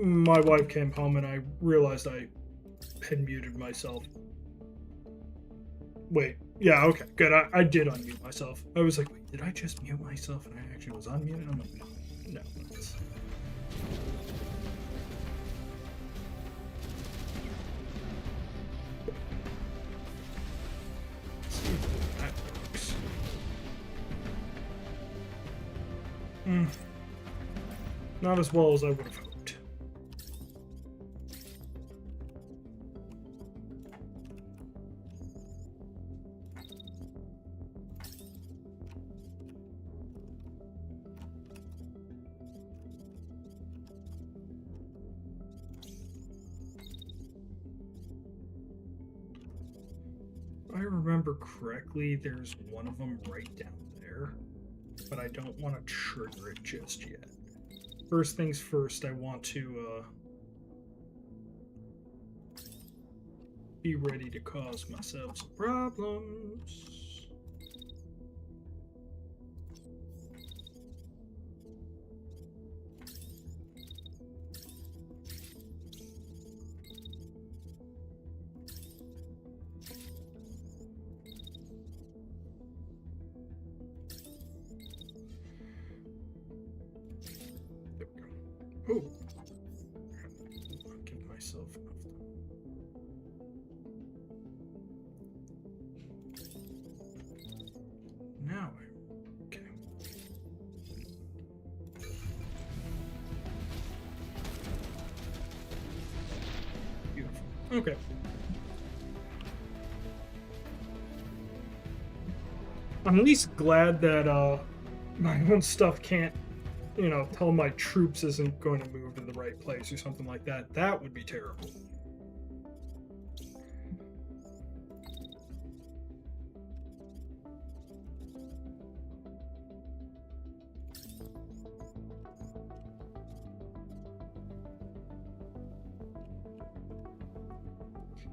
my wife came home and I realized I had muted myself. Wait, yeah, okay, good. I did unmute myself. I was like, wait, did I just mute myself and I actually was unmuted? I'm like, no. It's... see if that works. Not as well as I would have hoped. If I remember correctly, there's one of them right down there, but I don't want to trigger it just yet. First things first, I want to be ready to cause myself some problems. Oh, I'll give myself enough. Now, okay. Beautiful. Okay. I'm at least glad that my own stuff can't, tell my troops isn't going to move to the right place or something like that. That would be terrible.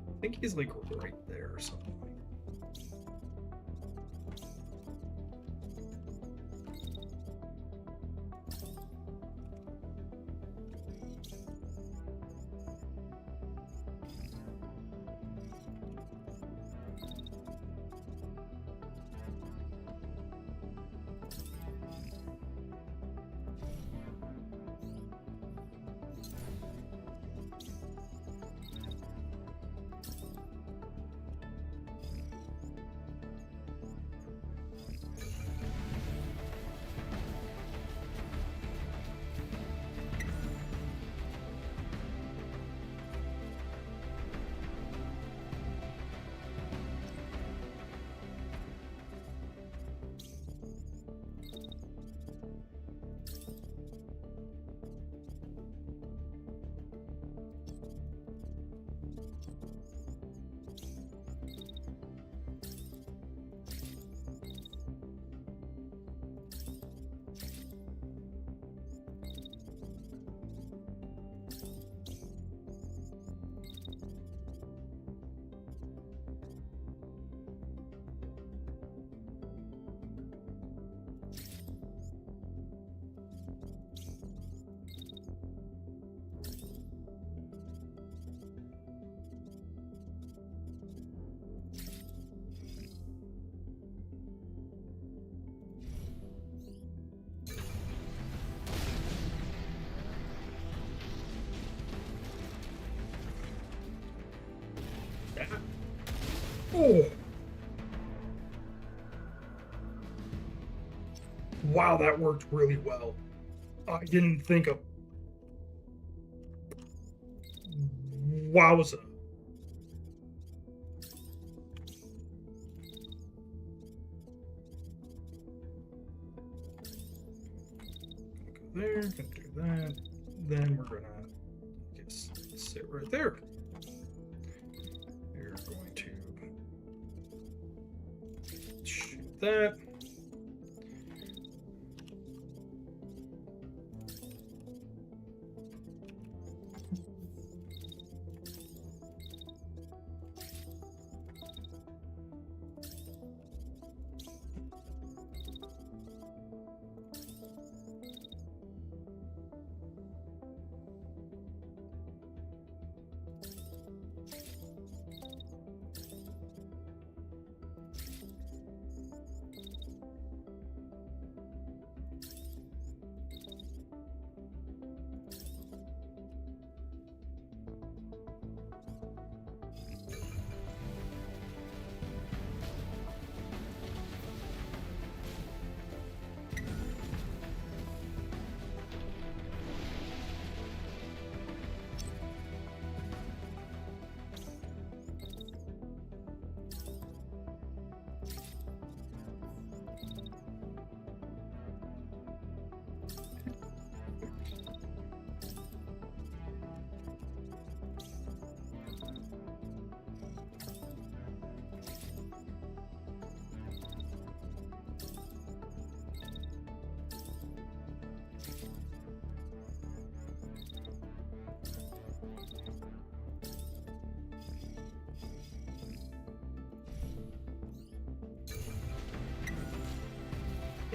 I think he's like right there or something. Oh. Wow, that worked really well. I didn't think of... Wowza. Go there, gonna do that. Then we're gonna, I guess, sit right there. We're going to shoot that.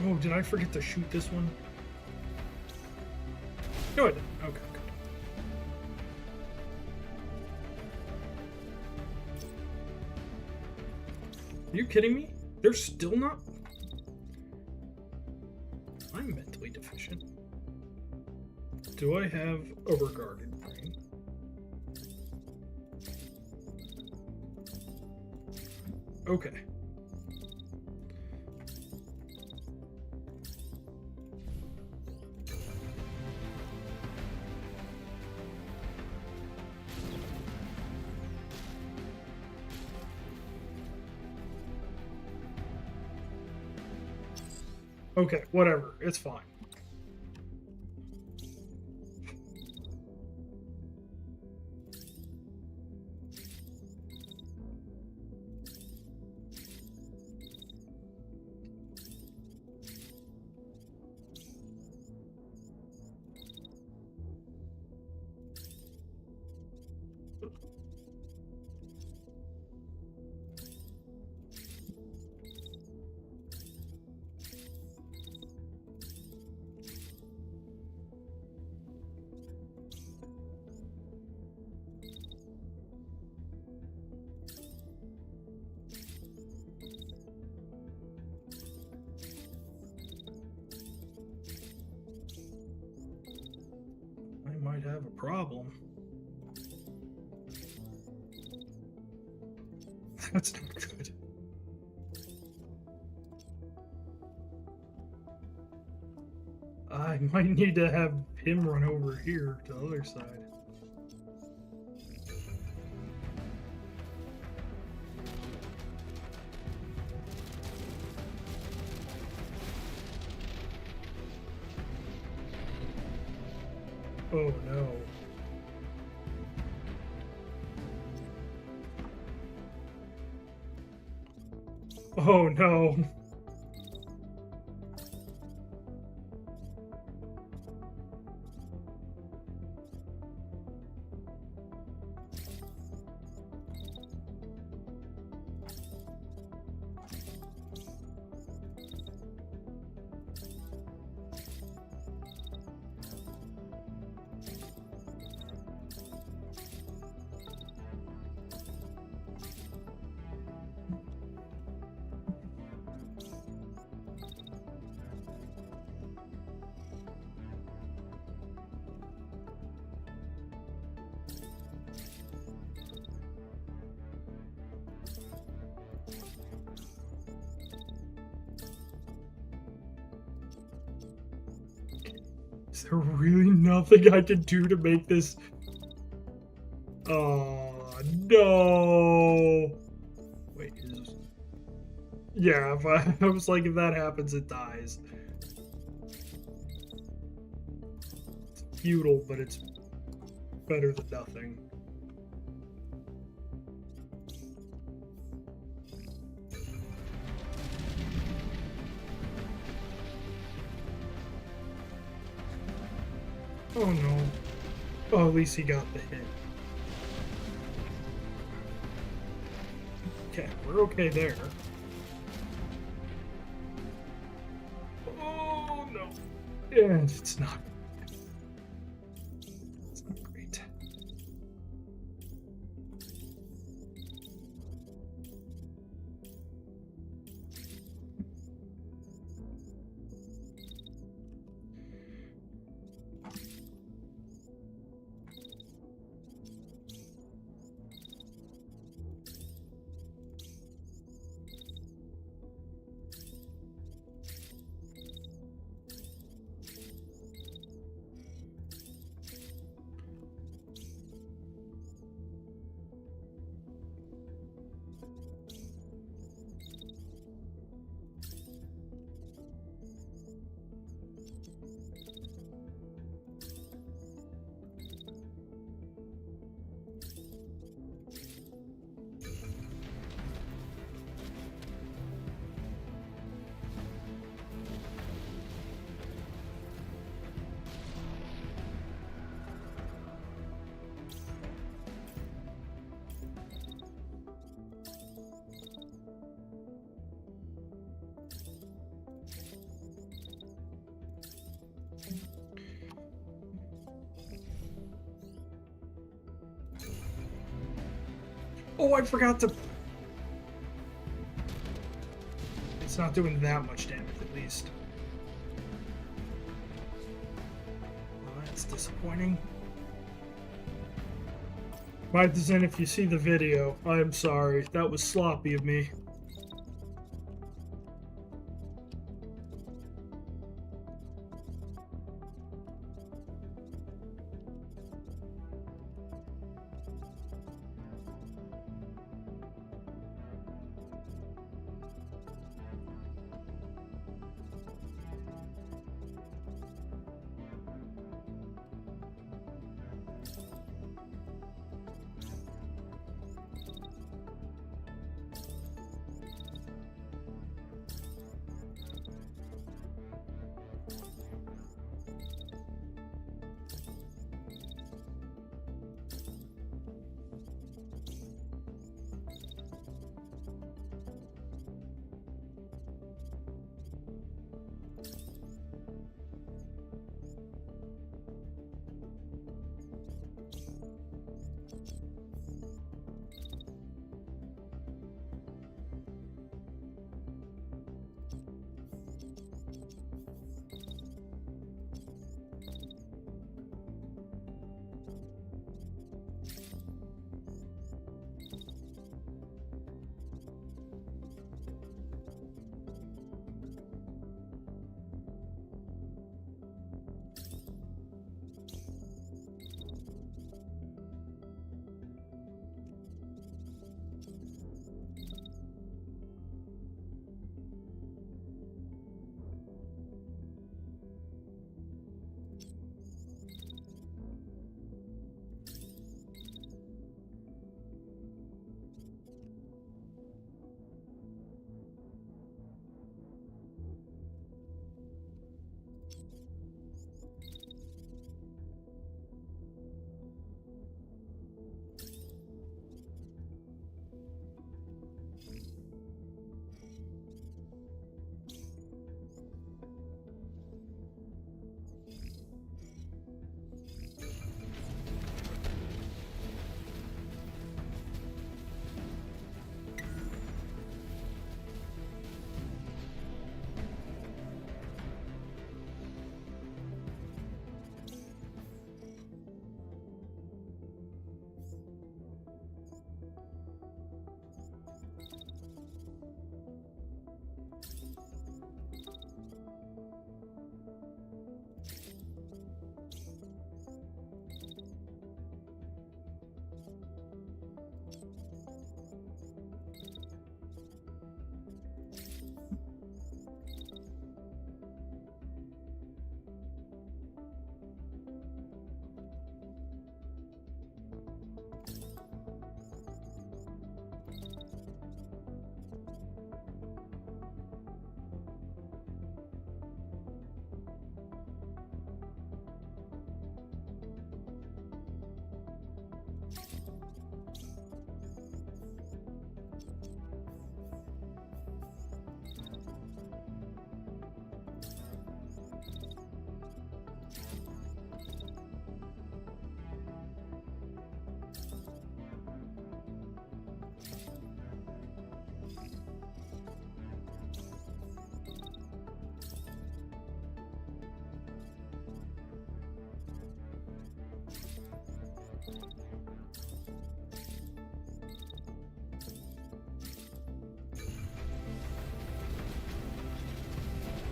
Oh, did I forget to shoot this one? No, I didn't. Okay, good. Are you kidding me? They're still not... I'm mentally deficient. Do I have a regarded brain? Okay. Okay, whatever. It's fine. I might have a problem. That's not good. I might need to have him run over here to the other side. Oh no. Oh no. Is there really nothing I can do to make this? Oh no! Wait, is... yeah. If I was like, if that happens, it dies. It's futile, but it's better than nothing. Oh no. Oh, at least he got the hit. Okay, we're okay there. Oh no. And it's not. It's not great. Oh, I forgot to... It's not doing that much damage, at least. Oh, that's disappointing. Zen, if you see the video, I'm sorry. That was sloppy of me.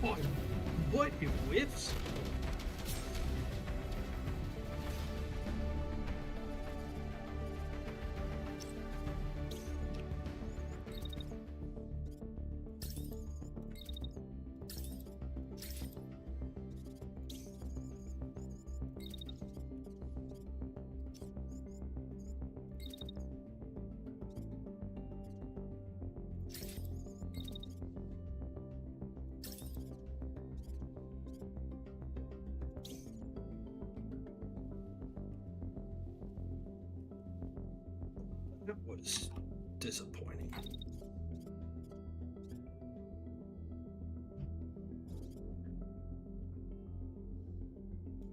Oh, what? It whiffs? That was disappointing.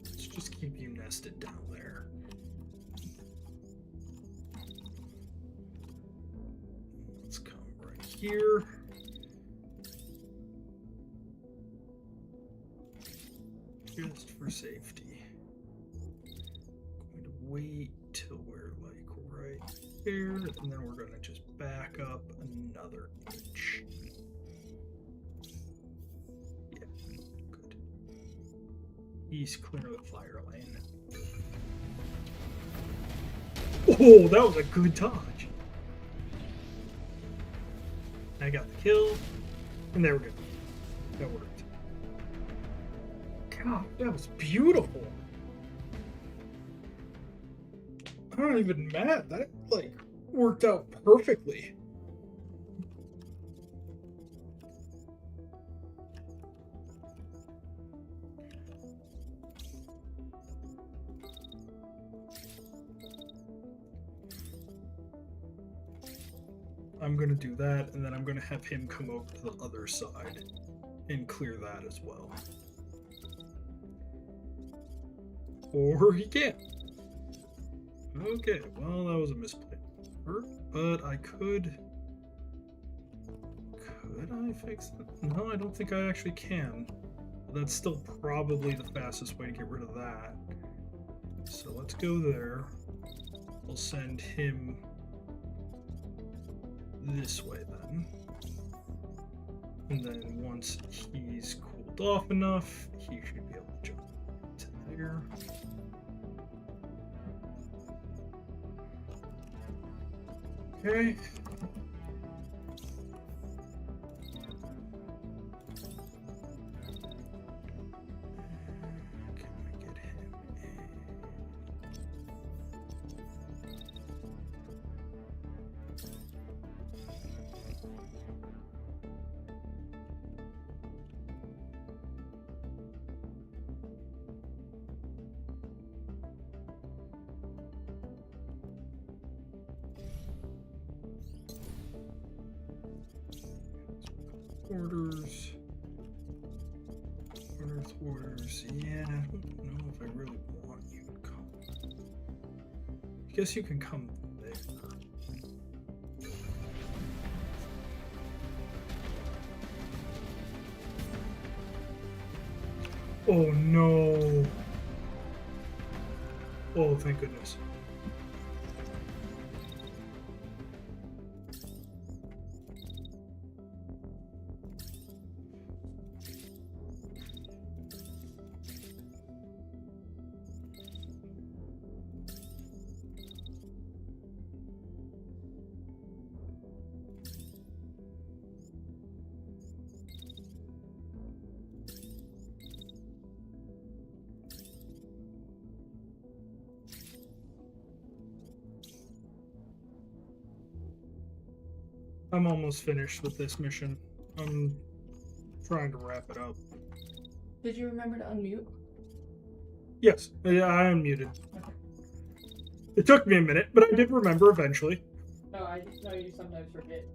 Let's just keep you nested down there. here. Just for safety. I'm going to wait till we're like right there, and then we're going to just back up another inch. Yeah, good. He's clear of the fire lane. Oh, that was a good dodge. I got the kill, and there we go. That worked. God, that was beautiful. I'm not even mad. That, like, worked out perfectly. I'm going to do that, and then I'm going to have him come over to the other side and clear that as well. Or he can't. Okay, well, that was a misplay. But I could... Could I fix that? No, I don't think I actually can. But that's still probably the fastest way to get rid of that. So let's go there. We'll send him this way then. And then once he's cooled off enough, he should be able to jump to there. Okay. Can we get him in? Orders. Orders. Yeah, I don't know if I really want you to come. I guess you can come there. Oh no. Oh, thank goodness. I'm almost finished with this mission. I'm trying to wrap it up. Did you remember to unmute? Yes, yeah, I unmuted. Okay. It took me a minute, but I did remember eventually. No, I know you sometimes forget.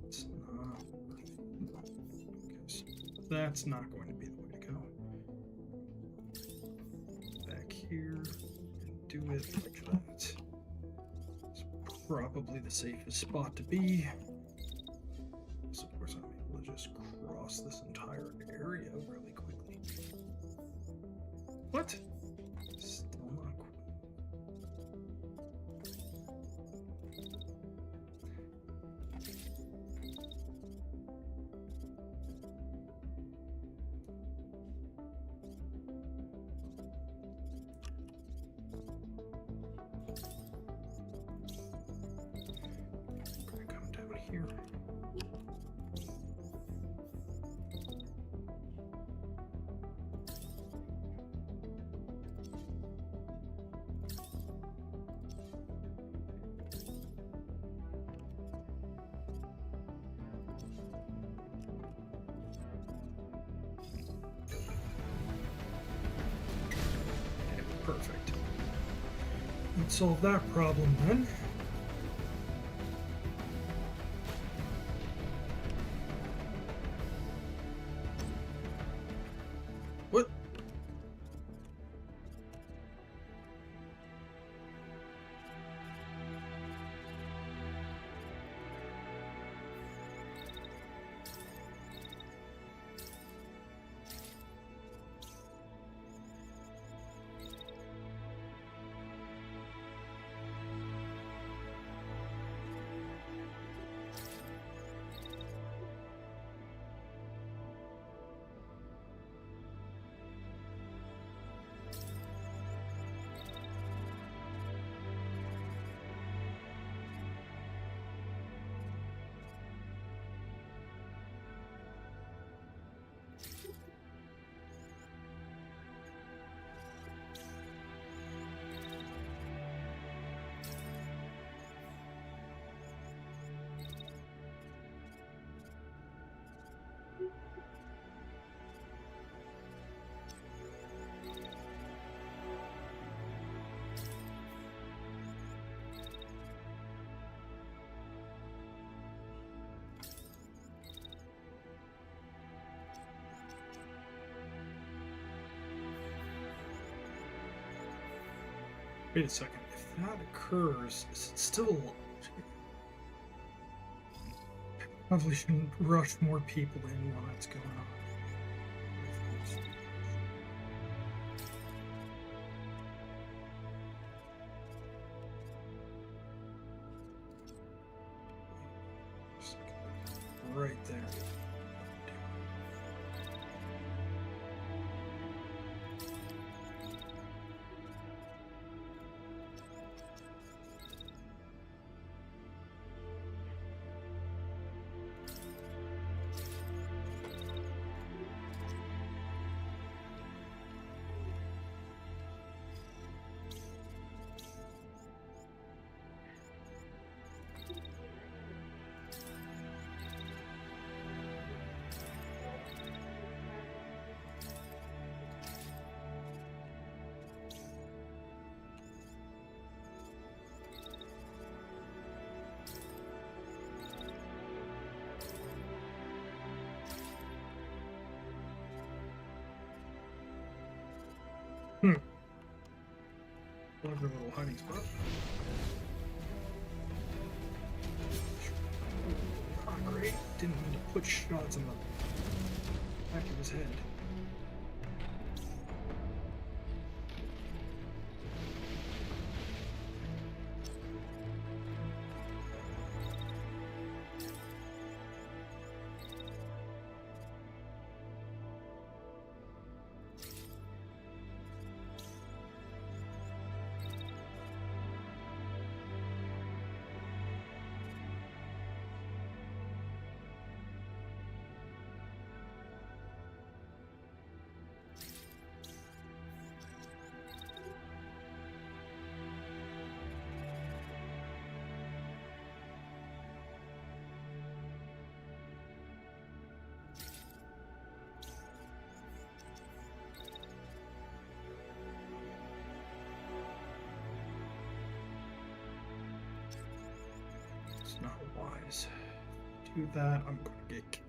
It's not that's not going to be the way to go. Back here and do it like that. It's probably the safest spot to be. So of course I'm able to just cross this entire area really quickly. What? Still not cool. I'm gonna come down here. Perfect. Let's solve that problem then. Wait a second. If that occurs, is it still? Probably shouldn't rush more people in while that's going on. Right there. Lovely little hiding spot. Ah, great. Didn't mean to put shots in the back of his head. It's not wise. Do that, I'm gonna get killed.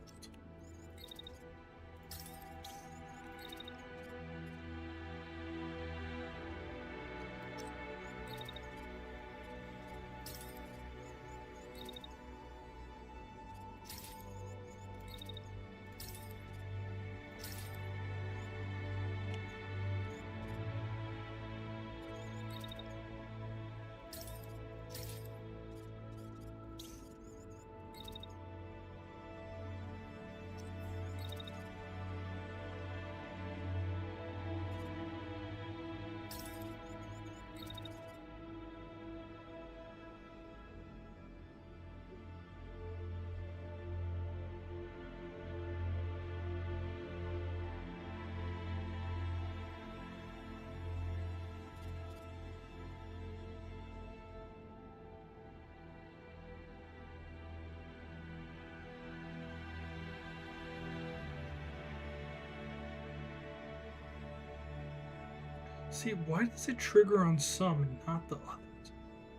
See, why does it trigger on some and not the others?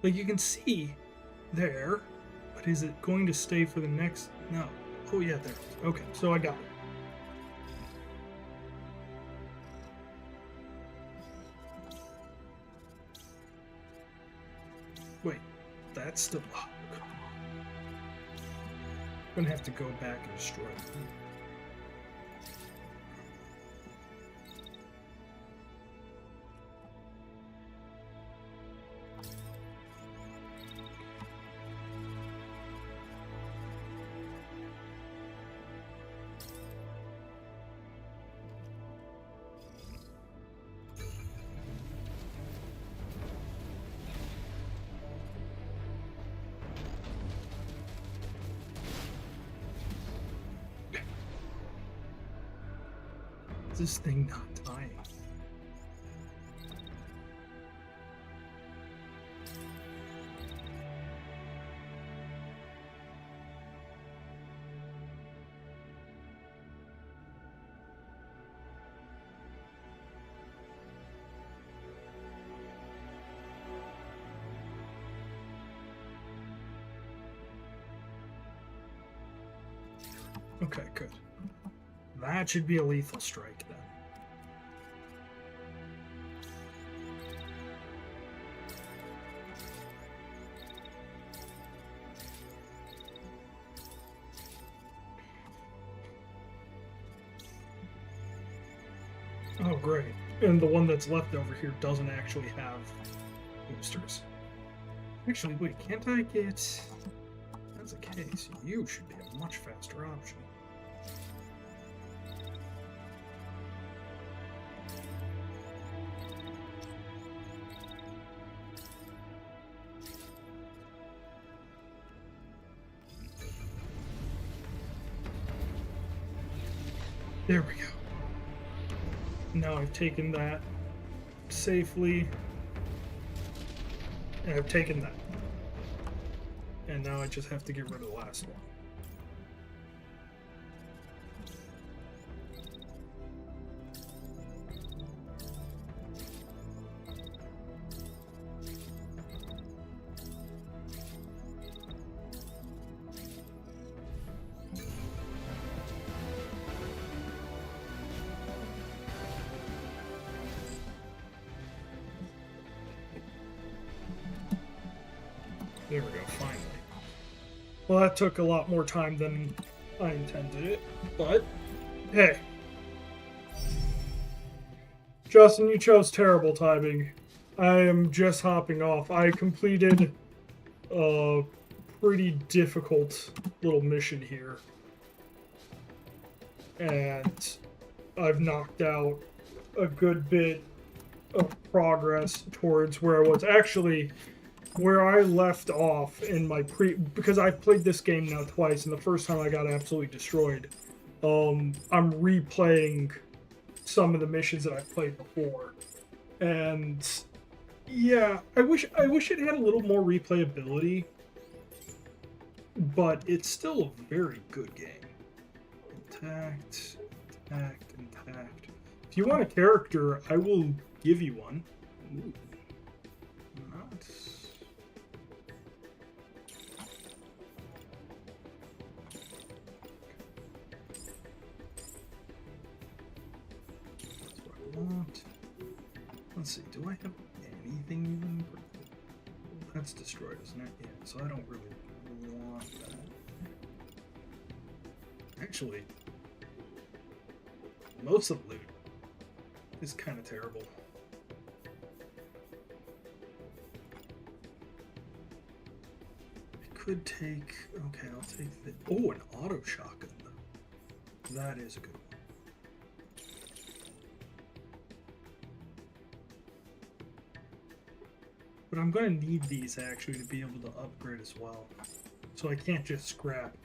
Like, you can see there, but is it going to stay for the next? No. Oh, yeah, there. Okay, so I got it. Wait, that's still. Oh, come on. I'm gonna have to go back and destroy it. Is this thing not dying? Okay, good. That should be a lethal strike then. Oh, great. And the one that's left over here doesn't actually have boosters. Actually, wait, can't I get... That's the case. You should be a much faster option. There we go. Now I've taken that safely. And I've taken that. And now I just have to get rid of the last one. There we go, finally. Well, that took a lot more time than I intended it, but hey. Justin, you chose terrible timing. I am just hopping off. I completed a pretty difficult little mission here. And I've knocked out a good bit of progress towards where I was. Actually, where I left off in my because I've played this game now twice, and the first time I got absolutely destroyed. I'm replaying some of the missions that I've played before, and yeah, I wish it had a little more replayability, but it's still a very good game. Intact, intact, intact. If you want a character, I will give you one. Ooh. Let's see, do I have anything even? That's destroyed, isn't it? Yeah, so I don't really want that. Actually, most of the loot is kind of terrible. I could take... Okay, I'll take the... Oh, an auto shotgun, though. That is a good one. But I'm going to need these, actually, to be able to upgrade as well. So I can't just scrap.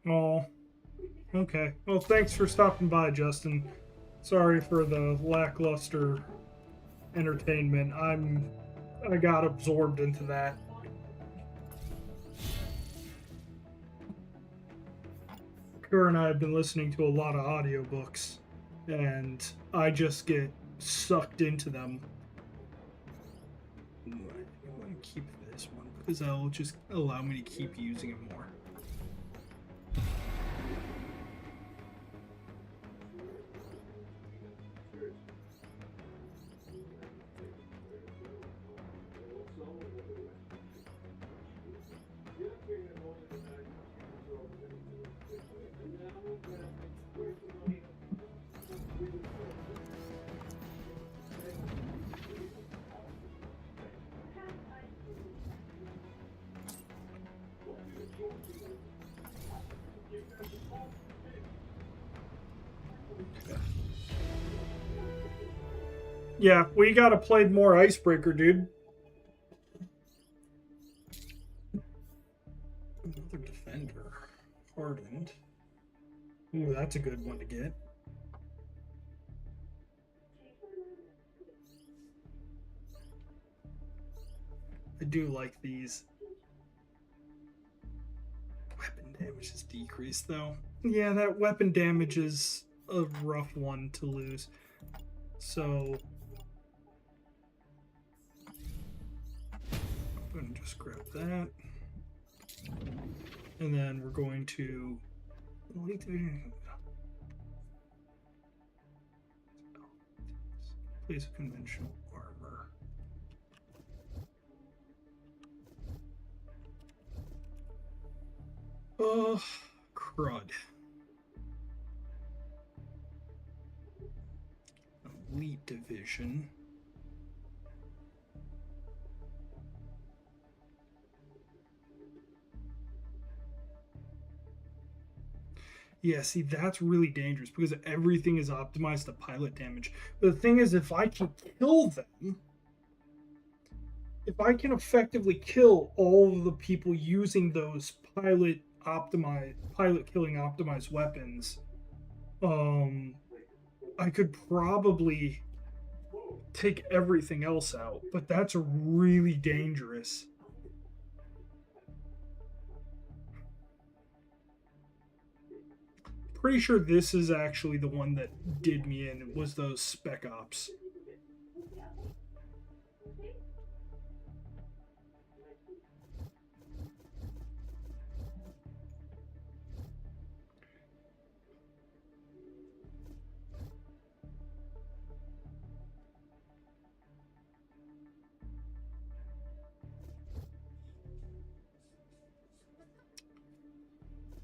Oh, okay. Well, thanks for stopping by, Justin. Sorry for the lackluster entertainment. I got absorbed into that. Her and I have been listening to a lot of audiobooks, and I just get sucked into them. I want to keep this one because that'll just allow me to keep using it more. Yeah, we gotta play more Icebreaker, dude. Another defender. Hardened. Ooh, that's a good one to get. I do like these. Weapon damage is decreased, though. Yeah, that weapon damage is a rough one to lose. So, I'm going to just grab that. And then we're going to Elite Division. Place of conventional armor. Oh, crud. Elite Division. Yeah, see, that's really dangerous because everything is optimized to pilot damage. But the thing is, if I can kill them, if I can effectively kill all of the people using those pilot killing optimized weapons, I could probably take everything else out. But that's really dangerous. Pretty sure this is actually the one that did me in. It was those spec ops.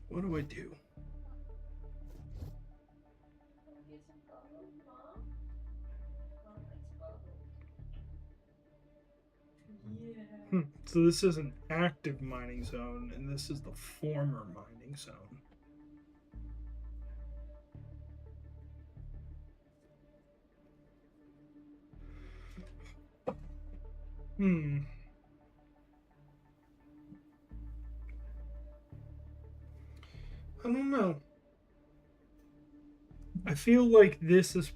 What do I do? So this is an active mining zone, and this is the former mining zone. I don't know. I feel like this is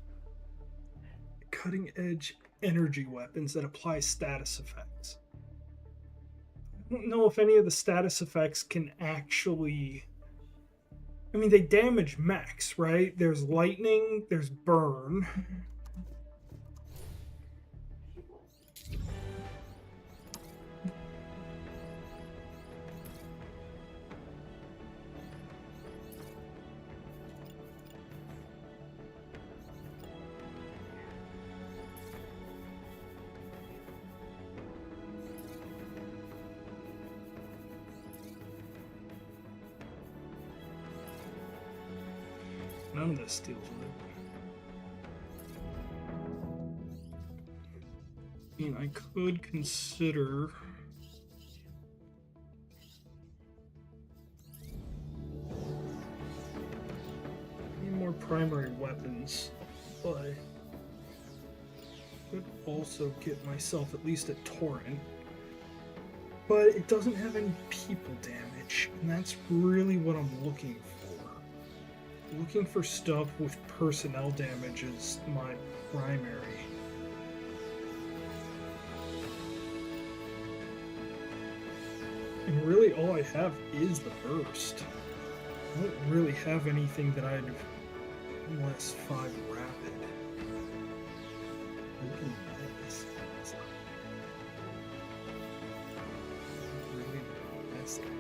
cutting edge energy weapons that apply status effects. I don't know if any of the status effects can actually. I mean, they damage mechs, right? There's lightning, there's burn. None of this deals with it. I mean, I could consider. Need more primary weapons, but I could also get myself at least a Torrent. But it doesn't have any people damage, and that's really what I'm looking for. Looking for stuff with personnel damage is my primary. And really all I have is the burst. I don't really have anything that I'd less 5 rapid. Looking at this, it's not really the best thing.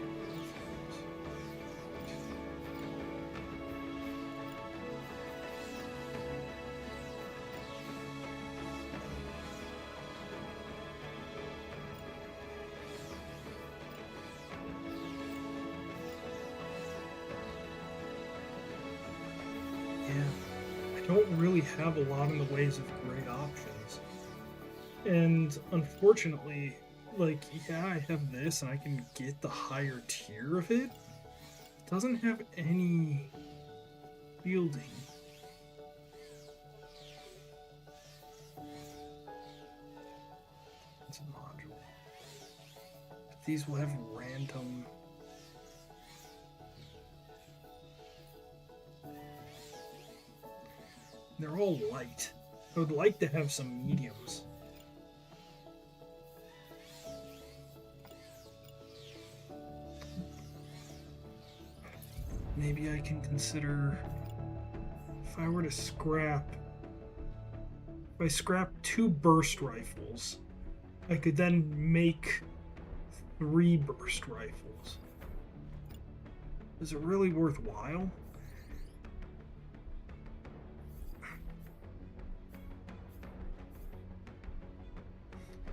Don't really have a lot in the ways of great options. And unfortunately, like, yeah, I have this and I can get the higher tier of it. It doesn't have any fielding. these will have random. They're all light. I would like to have some mediums. Maybe I can consider if I were to scrap. If I scrap 2 burst rifles, I could then make 3 burst rifles. Is it really worthwhile?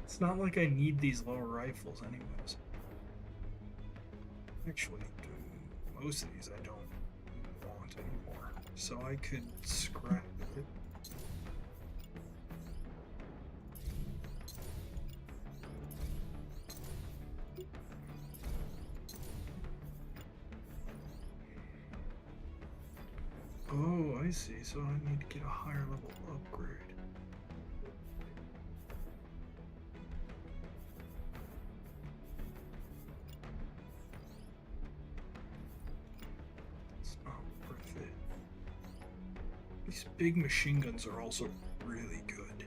It's not like I need these lower rifles anyways. Actually, most of these I don't want anymore. So I could scrap it. Oh, I see. So I need to get a higher level upgrade. It's not worth it. These big machine guns are also really good.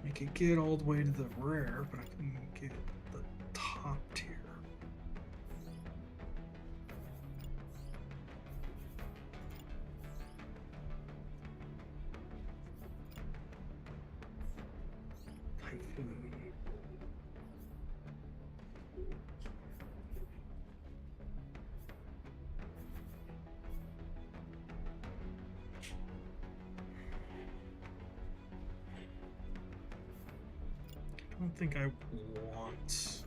I could get all the way to the rare, but I couldn't get the top tier. I don't think I want.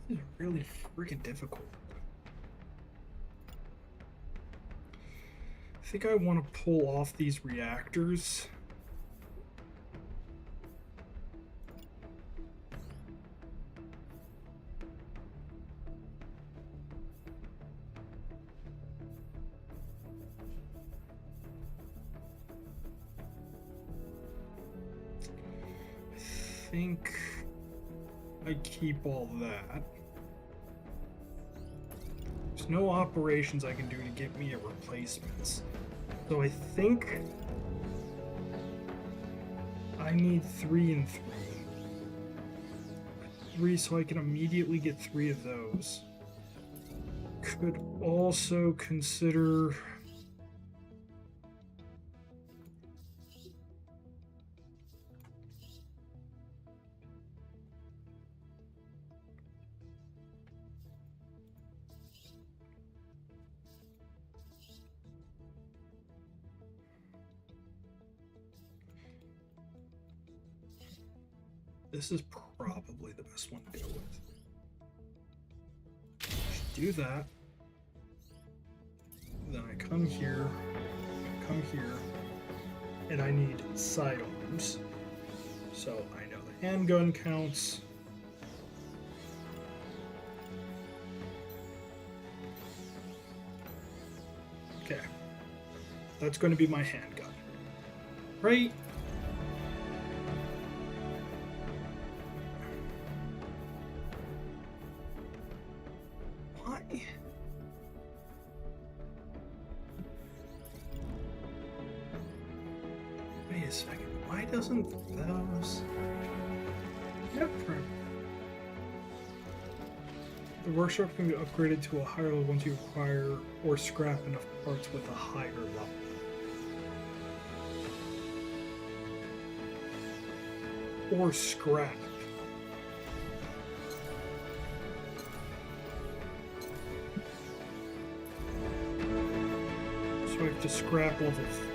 This is really freaking difficult. I think I want to pull off these reactors. I think I keep all that. There's no operations I can do to get me a replacements. So I think I need 3 and 3. 3 so I can immediately get 3 of those. Could also consider this is probably the best one to go with. Do that. Then I come here, and I need sidearms. So I know the handgun counts. Okay. That's going to be my handgun. Right? Why? doesn't those... Yep. The workshop can be upgraded to a higher level once you acquire or scrap enough parts with a higher level. Or scrap. So I have to scrap level 3.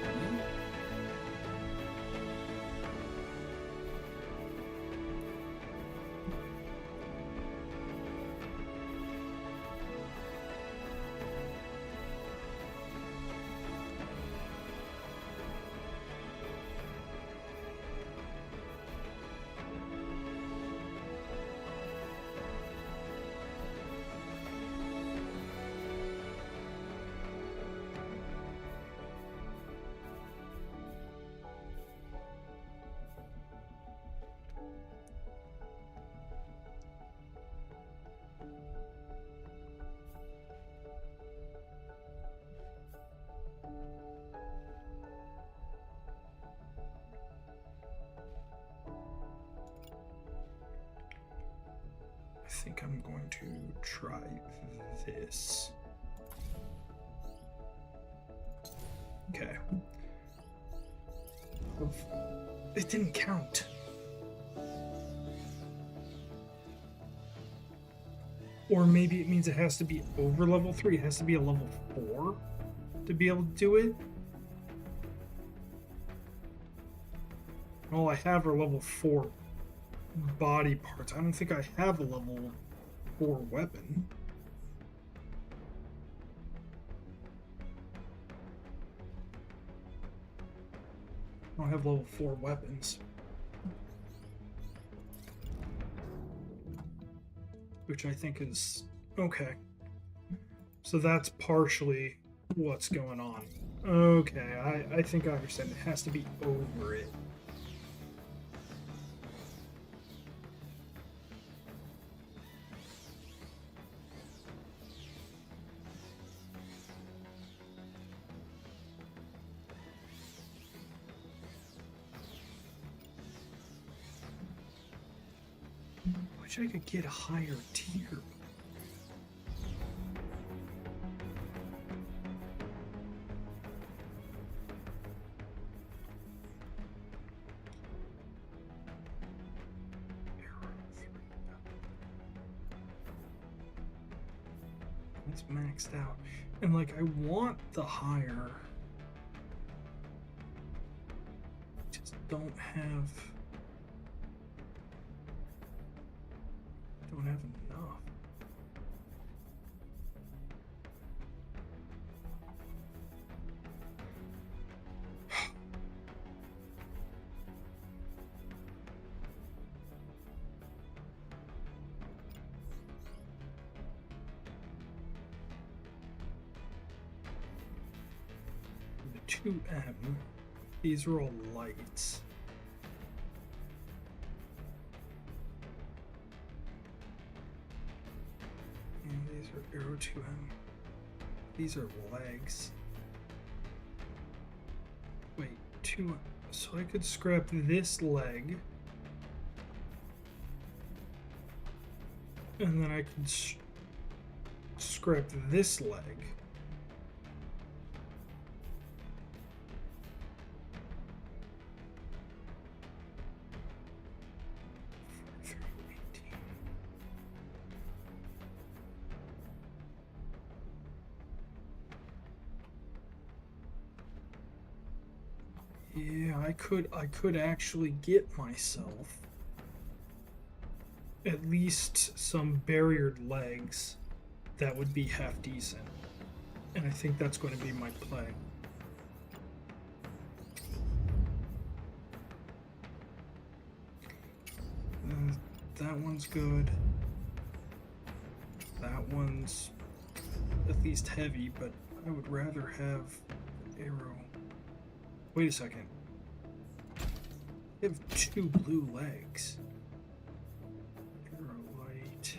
I think I'm going to try this. Okay. It didn't count. Or maybe it means it has to be over level 3. It has to be a level 4 to be able to do it. All I have are level 4 body parts. I don't think I have a level 4 weapon. I don't have level 4 weapons. Which I think is okay. So that's partially what's going on. Okay, I think I understand. It has to be over it. Wish I could get a higher tier. It's maxed out. And like I want the higher. Just don't have enough. The 2M, these are all lights. These are arrow 2M. These are legs. Wait, 2M. So I could scrap this leg. And then I could scrap this leg. Yeah, I could actually get myself at least some barriered legs that would be half decent. And I think that's going to be my play. That one's good. That one's at least heavy, but I would rather have arrow. Wait a second. I have 2 blue legs. Arrow light.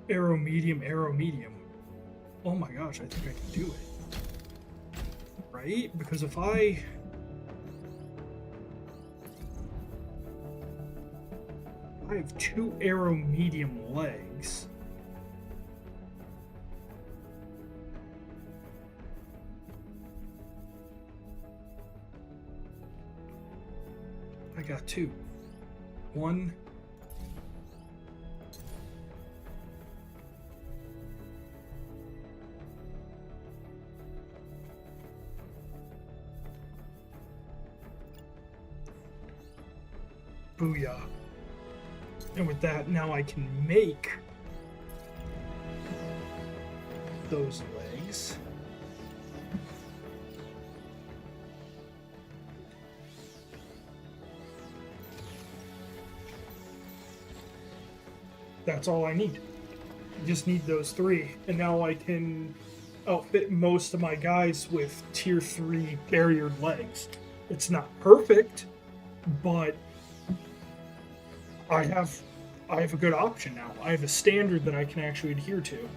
Arrow medium, arrow medium. Oh my gosh, I think I can do it. Right? Because if I I have 2 arrow medium legs. I got 2. 1. Booyah. And with that, now I can make those legs. That's all I need. I just need those 3. And now I can outfit most of my guys with tier 3 barriered legs. It's not perfect, but I have a good option now. I have a standard that I can actually adhere to.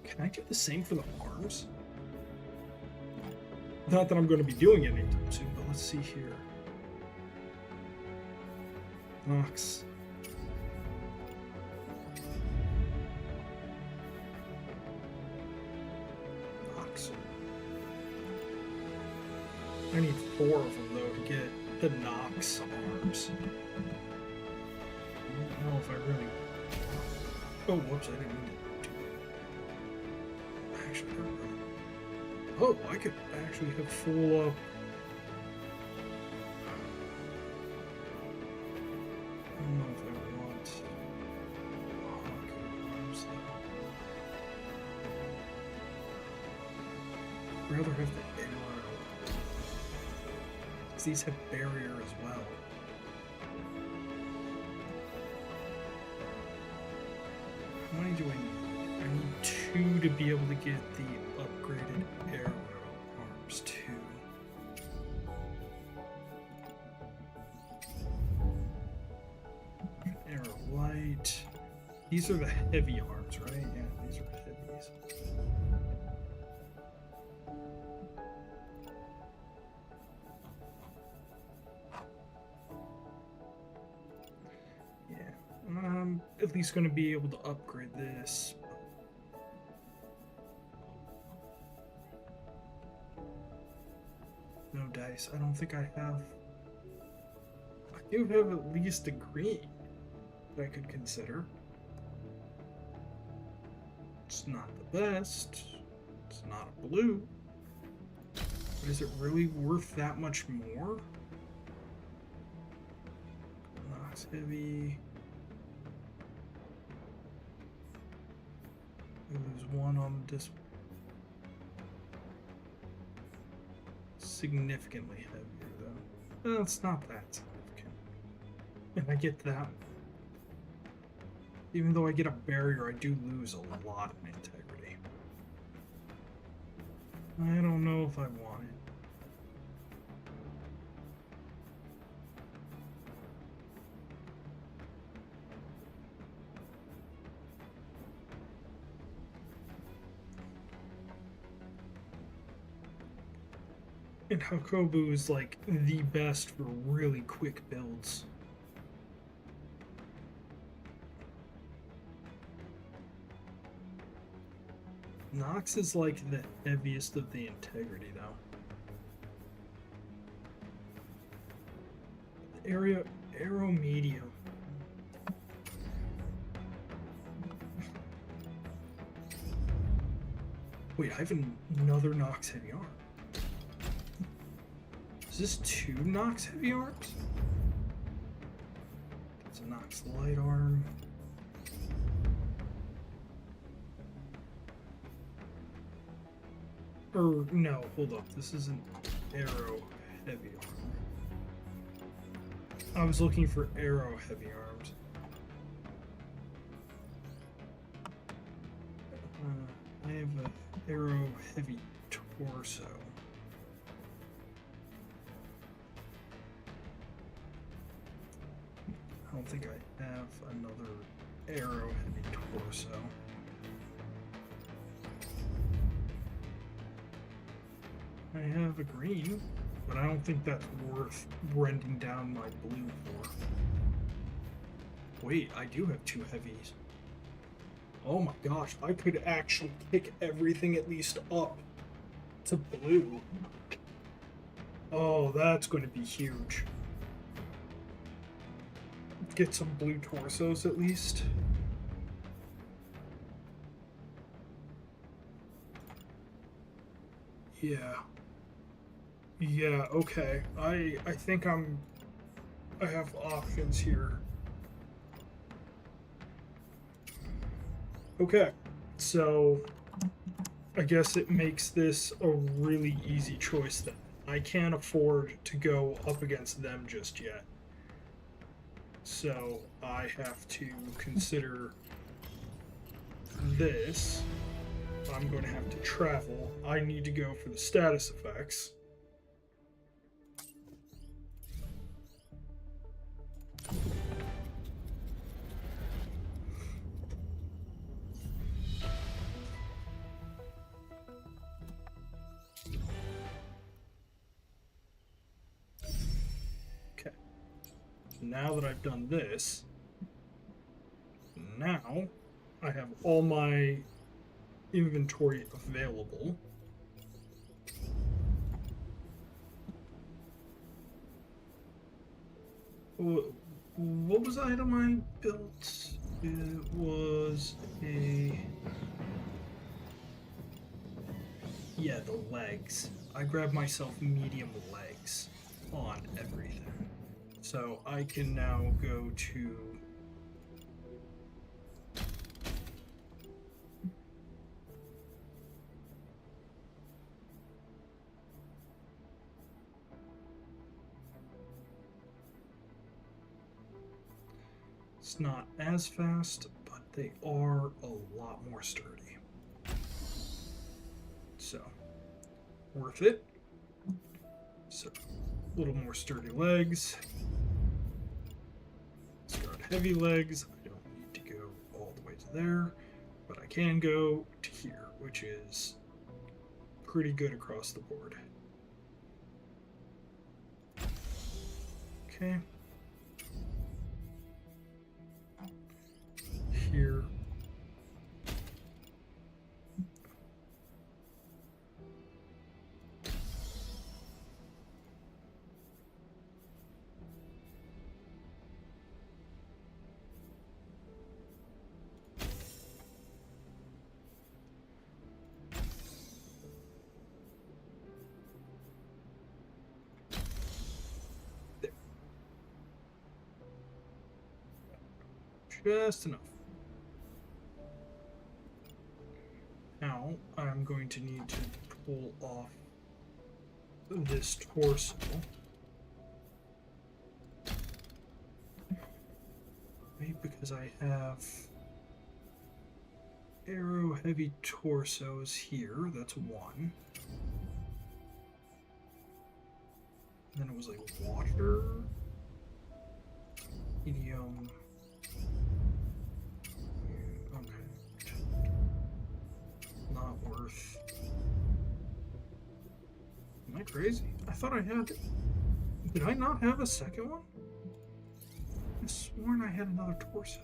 Can I do the same for the arms? Not that I'm going to be doing it anytime soon, but let's see here. Nox. Nox. I need 4 of them, though, to get the Nox arms. I don't know if I really... Oh, whoops, I didn't mean to do that. Actually, I don't know. Oh, I could actually have full I don't know if I want arms though. I'd rather have the arrow. Because these have barrier as well. How many do I need? I need 2 to be able to get the upgraded arrow arms 2. Arrow light. These are the heavy arms, right? Yeah, these are heavies. Yeah, I'm at least going to be able to upgrade this. No dice. I don't think I have. I do have at least a green that I could consider. It's not the best. It's not a blue. But is it really worth that much more? Nox heavy. We lose 1 on this. Significantly heavier though. Well, it's not that significant. And I get that. Even though I get a barrier, I do lose a lot in integrity. I don't know if I want it. And Hakobu is like the best for really quick builds. Nox is like the heaviest of the integrity though. Arrow medium. Wait, I have another Nox heavy arm. Is this 2 Nox heavy arms? That's a Nox light arm. Or, no, hold up. This is an arrow heavy arm. I was looking for arrow heavy arms. I have an arrow heavy torso. I don't think I have another arrow heavy torso. I have a green, but I don't think that's worth rending down my blue for. Wait, I do have 2 heavies. Oh my gosh, I could actually pick everything at least up to blue. Oh, that's going to be huge. Get some blue torsos at least. Yeah. Yeah, okay. I think I have options here. Okay. So I guess it makes this a really easy choice then. I can't afford to go up against them just yet. So I have to consider this. I'm going to have to travel. I need to go for the status effects. Okay. Now that I've done this, now I have all my inventory available. What was the item I built? It was a... Yeah, the legs. I grabbed myself medium legs on everything. So I can now go to... It's not as fast, but they are a lot more sturdy. So, worth it. So, a little more sturdy legs. Start heavy legs. I don't need to go all the way to there, but I can go to here, which is pretty good across the board. Okay. Here. There. Just enough. Now I'm going to need to pull off this torso. Maybe because I have arrow heavy torsos here. That's one. And then it was like water, medium. Okay. Not worth. Am I crazy? I thought I had. Did I not have a second one? I sworn I had another torso.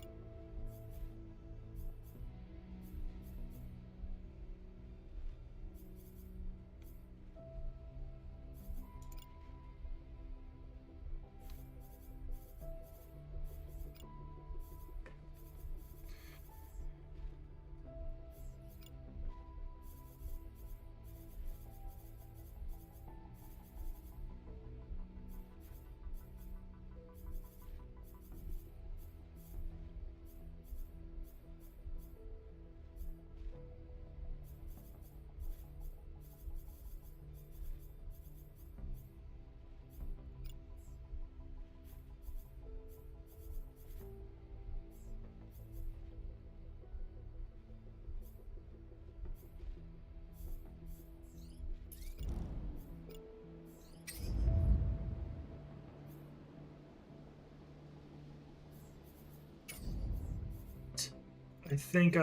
I think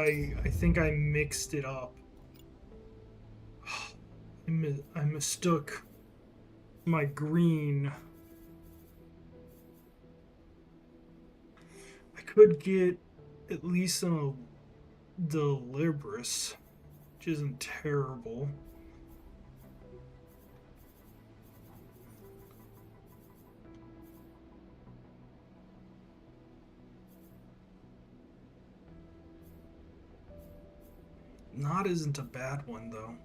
I mixed it up. I mistook my green. I could get at least a Delibris, which isn't terrible. Not isn't a bad one though.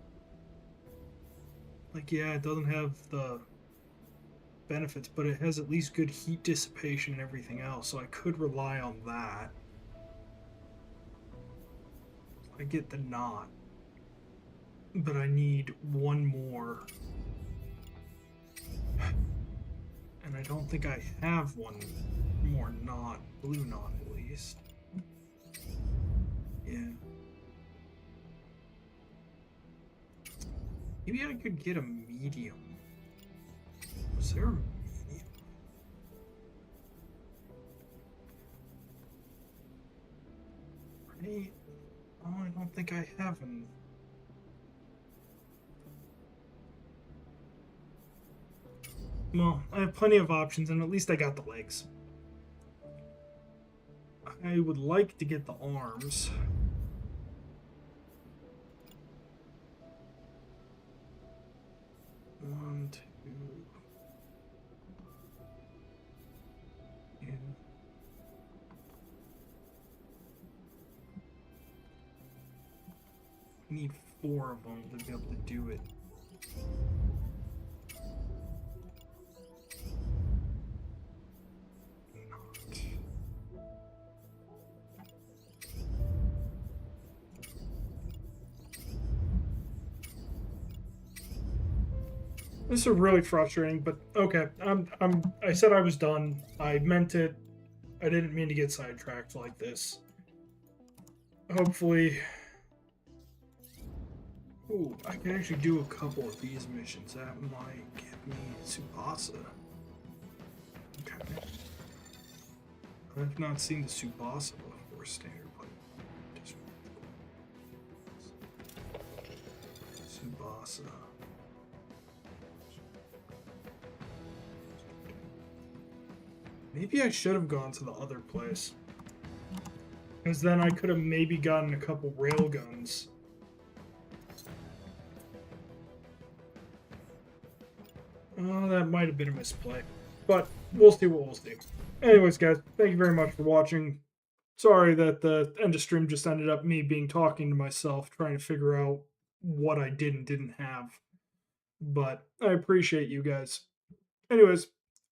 Like, yeah, it doesn't have the benefits, but it has at least good heat dissipation and everything else, so I could rely on that. I get the knot, but I need one more. And I don't think I have one more knot, blue knot at least. Yeah. Maybe I could get a medium. Was there a medium? Right? Oh, I don't think I have an. Well, I have plenty of options, and at least I got the legs. I would like to get the arms. One, two. Yeah. Need 4 of them to be able to do it. This is really frustrating, but okay. I said I was done. I meant it. I didn't mean to get sidetracked like this. Hopefully. Ooh, I can actually do a couple of these missions. That might give me Tsubasa. Okay. I've not seen the Tsubasa before standard, but just Tsubasa. Maybe I should have gone to the other place. Because then I could have maybe gotten a couple railguns. Oh, that might have been a misplay. But we'll see what we'll see. Anyways, guys, thank you very much for watching. Sorry that the end of stream just ended up me talking to myself, trying to figure out what I did and didn't have. But I appreciate you guys. Anyways,